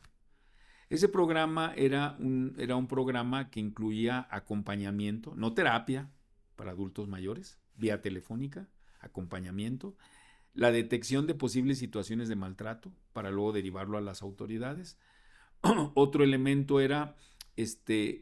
Ese programa era un programa que incluía acompañamiento, no terapia para adultos mayores, vía telefónica, acompañamiento, la detección de posibles situaciones de maltrato para luego derivarlo a las autoridades. Otro elemento era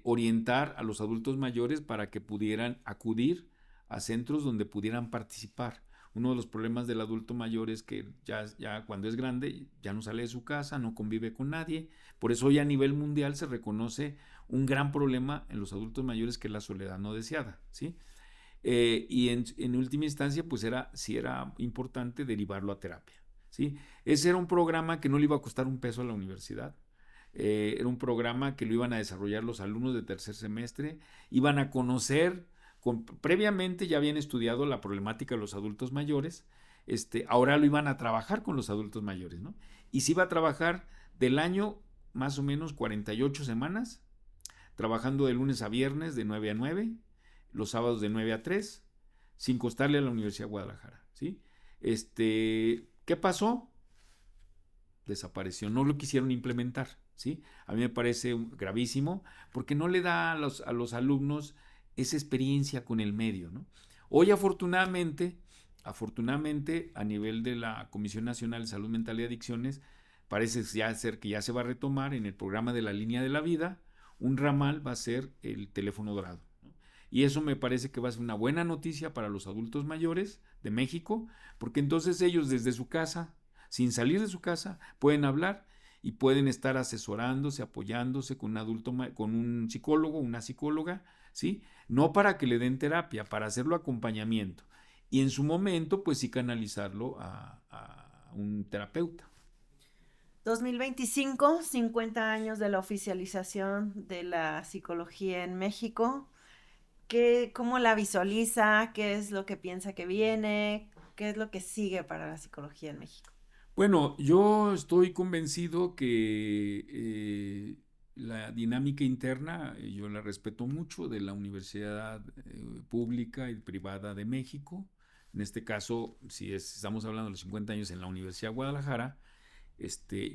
orientar a los adultos mayores para que pudieran acudir a centros donde pudieran participar. Uno de los problemas del adulto mayor es que ya cuando es grande ya no sale de su casa, no convive con nadie. Por eso hoy a nivel mundial se reconoce un gran problema en los adultos mayores, que es la soledad no deseada, ¿sí? Y en última instancia, pues sí era importante derivarlo a terapia, ¿sí? Ese era un programa que no le iba a costar un peso a la universidad. Era un programa que lo iban a desarrollar los alumnos de tercer semestre, iban a conocer, previamente ya habían estudiado la problemática de los adultos mayores, ahora lo iban a trabajar con los adultos mayores, ¿no? Y se iba a trabajar del año más o menos 48 semanas, trabajando de lunes a viernes de 9 a 9, los sábados de 9 a 3, sin costarle a la Universidad de Guadalajara, ¿sí? ¿Qué pasó? Desapareció, no lo quisieron implementar, ¿sí? A mí me parece gravísimo porque no le da a los alumnos esa experiencia con el medio, ¿no? Hoy afortunadamente a nivel de la Comisión Nacional de Salud Mental y Adicciones, parece ser que ya se va a retomar en el programa de la Línea de la Vida, un ramal va a ser el teléfono dorado, ¿no? Y eso me parece que va a ser una buena noticia para los adultos mayores de México, porque entonces ellos desde su casa, sin salir de su casa, pueden hablar y pueden estar asesorándose, apoyándose con un con un psicólogo, una psicóloga, ¿sí? No para que le den terapia, para hacerlo acompañamiento. Y en su momento, pues sí canalizarlo a un terapeuta. 2025, 50 años de la oficialización de la psicología en México. ¿Cómo la visualiza? ¿Qué es lo que piensa que viene? ¿Qué es lo que sigue para la psicología en México? Bueno, yo estoy convencido que la dinámica interna, yo la respeto mucho, de la Universidad Pública y Privada de México. En este caso, si estamos hablando de los 50 años en la Universidad de Guadalajara,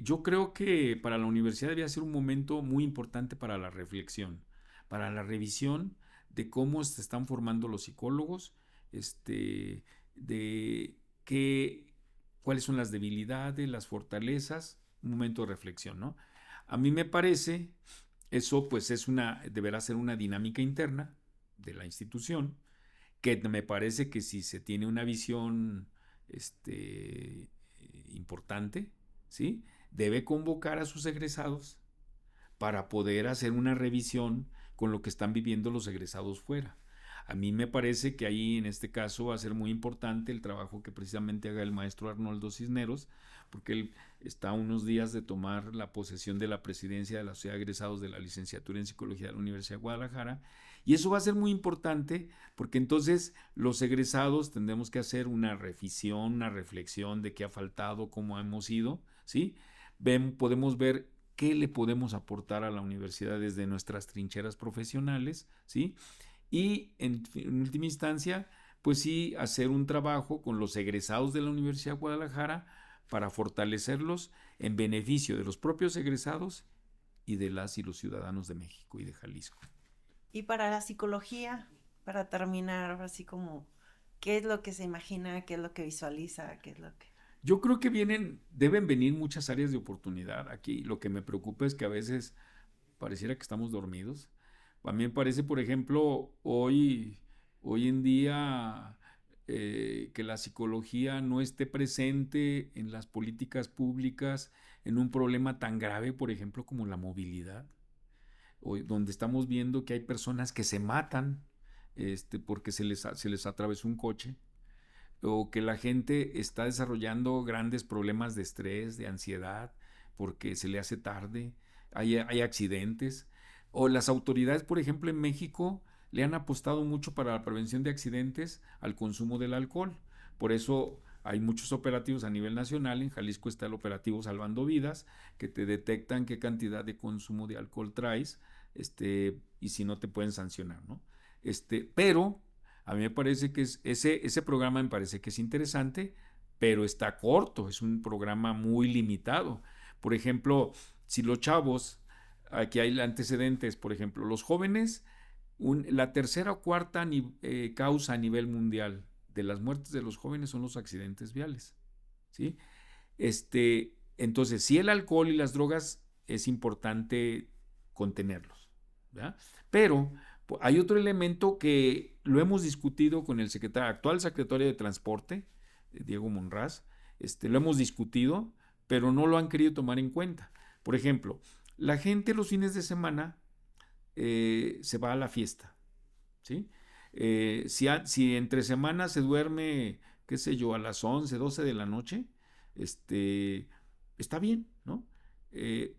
yo creo que para la universidad debía ser un momento muy importante para la reflexión, para la revisión de cómo se están formando los psicólogos, de cuáles son las debilidades, las fortalezas, un momento de reflexión, ¿no? A mí me parece, eso pues deberá ser una dinámica interna de la institución, que me parece que si se tiene una visión importante, ¿sí? Debe convocar a sus egresados para poder hacer una revisión con lo que están viviendo los egresados fuera. A mí me parece que ahí en este caso va a ser muy importante el trabajo que precisamente haga el maestro Arnoldo Cisneros, porque él está a unos días de tomar la posesión de la presidencia de la Sociedad de Egresados de la Licenciatura en Psicología de la Universidad de Guadalajara, y eso va a ser muy importante porque entonces los egresados tendremos que hacer una revisión, una reflexión de qué ha faltado, cómo hemos ido, ¿sí? Podemos ver qué le podemos aportar a la universidad desde nuestras trincheras profesionales, ¿sí? Y en última instancia, pues sí, hacer un trabajo con los egresados de la Universidad de Guadalajara para fortalecerlos en beneficio de los propios egresados y de las y los ciudadanos de México y de Jalisco. Y para la psicología, para terminar, así como, ¿qué es lo que se imagina? ¿Qué es lo que visualiza? ¿Qué es lo que...? Yo creo que deben venir muchas áreas de oportunidad aquí. Lo que me preocupa es que a veces pareciera que estamos dormidos. A mí me parece, por ejemplo, hoy en día que la psicología no esté presente en las políticas públicas en un problema tan grave, por ejemplo, como la movilidad, donde estamos viendo que hay personas que se matan porque se les atravesó un coche, o que la gente está desarrollando grandes problemas de estrés, de ansiedad, porque se le hace tarde, hay accidentes. O las autoridades, por ejemplo, en México le han apostado mucho para la prevención de accidentes al consumo del alcohol. Por eso hay muchos operativos a nivel nacional. En Jalisco está el operativo Salvando Vidas, que te detectan qué cantidad de consumo de alcohol traes, y si no te pueden sancionar, ¿no? Pero a mí me parece que ese programa me parece que es interesante, pero está corto, es un programa muy limitado. Por ejemplo, si los chavos, aquí hay antecedentes, por ejemplo, los jóvenes, la tercera o cuarta causa a nivel mundial de las muertes de los jóvenes son los accidentes viales, ¿sí? Entonces, sí, el alcohol y las drogas es importante contenerlos, ¿verdad? Pero hay otro elemento que lo hemos discutido con el actual secretario de Transporte, Diego Monraz, lo hemos discutido, pero no lo han querido tomar en cuenta. Por ejemplo, la gente los fines de semana se va a la fiesta, ¿sí? Si entre semanas se duerme, qué sé yo, a las 11, 12 de la noche, está bien, ¿no?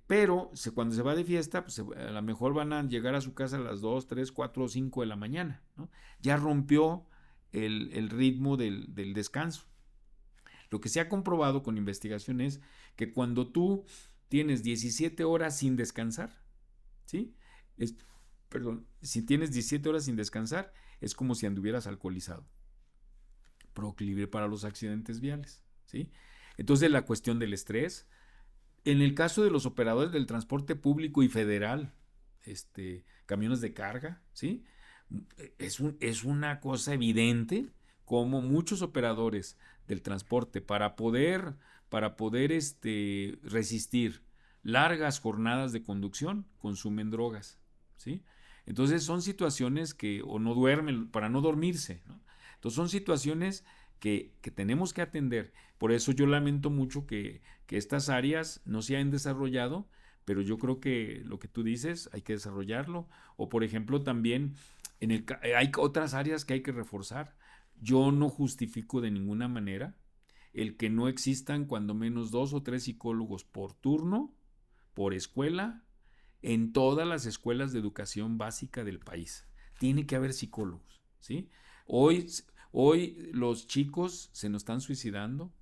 Pero cuando se va de fiesta, pues a lo mejor van a llegar a su casa a las 2, 3, 4 o 5 de la mañana, ¿no? Ya rompió el ritmo del descanso. Lo que se ha comprobado con investigación es que cuando tú tienes 17 horas sin descansar, ¿sí? Si tienes 17 horas sin descansar, es como si anduvieras alcoholizado. Proclive para los accidentes viales, ¿sí? Entonces, la cuestión del estrés. En el caso de los operadores del transporte público y federal, camiones de carga, ¿sí? Es una cosa evidente como muchos operadores del transporte para poder resistir largas jornadas de conducción consumen drogas, ¿sí? Entonces son situaciones que, o no duermen, para no dormirse, ¿no? Entonces son situaciones que tenemos que atender. Por eso yo lamento mucho que estas áreas no se hayan desarrollado, pero yo creo que lo que tú dices hay que desarrollarlo. O por ejemplo también hay otras áreas que hay que reforzar. Yo no justifico de ninguna manera el que no existan cuando menos 2 o 3 psicólogos por turno, por escuela, en todas las escuelas de educación básica del país. Tiene que haber psicólogos, ¿sí? Hoy, hoy los chicos se nos están suicidando,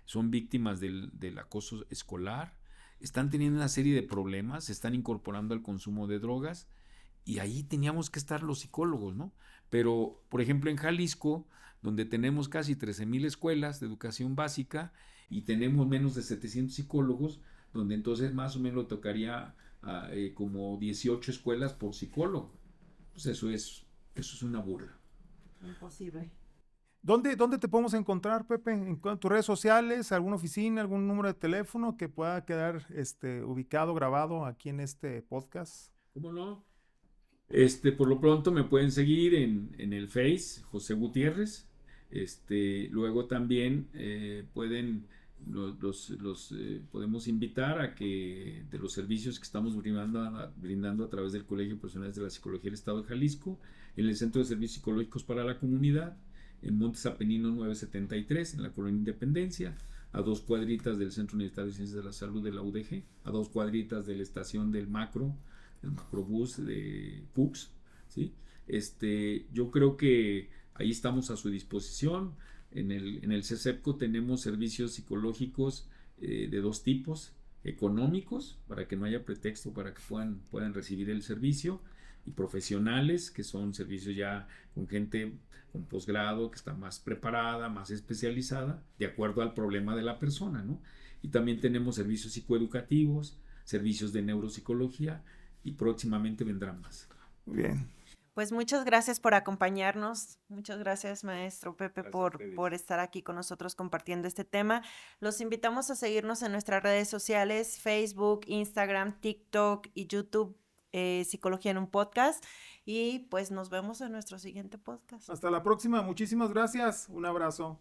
son víctimas del acoso escolar, están teniendo una serie de problemas, se están incorporando al consumo de drogas y ahí teníamos que estar los psicólogos, ¿no? Pero, por ejemplo, en Jalisco, donde tenemos casi 13,000 escuelas de educación básica y tenemos menos de 700 psicólogos, donde entonces más o menos tocaría como 18 escuelas por psicólogo. Pues eso es una burla. Imposible. ¿Dónde te podemos encontrar, Pepe? ¿En tus redes sociales, alguna oficina, algún número de teléfono que pueda quedar ubicado, grabado aquí en este podcast? ¿Cómo no? Por lo pronto me pueden seguir en el Face, José Gutiérrez. Luego también podemos invitar a que de los servicios que estamos brindando a través del Colegio de Profesionales de la Psicología del Estado de Jalisco, en el Centro de Servicios Psicológicos para la Comunidad, en Montes Apeninos 973, en la Colonia Independencia, a 2 cuadritas del Centro Universitario de Ciencias de la Salud de la UDG, a 2 cuadritas de la estación del macrobús de PUX, ¿sí? Yo creo que ahí estamos a su disposición. En el CESEPCO tenemos servicios psicológicos de 2 tipos: económicos, para que no haya pretexto para que puedan recibir el servicio, y profesionales, que son servicios ya con gente con posgrado, que está más preparada, más especializada, de acuerdo al problema de la persona, ¿no? Y también tenemos servicios psicoeducativos, servicios de neuropsicología, y próximamente vendrán más. Muy bien. Pues muchas gracias por acompañarnos. Muchas gracias, maestro Pepe, Gracias por estar aquí con nosotros compartiendo este tema. Los invitamos a seguirnos en nuestras redes sociales, Facebook, Instagram, TikTok y YouTube, Psicología en un Podcast. Y pues nos vemos en nuestro siguiente podcast. Hasta la próxima. Muchísimas gracias. Un abrazo.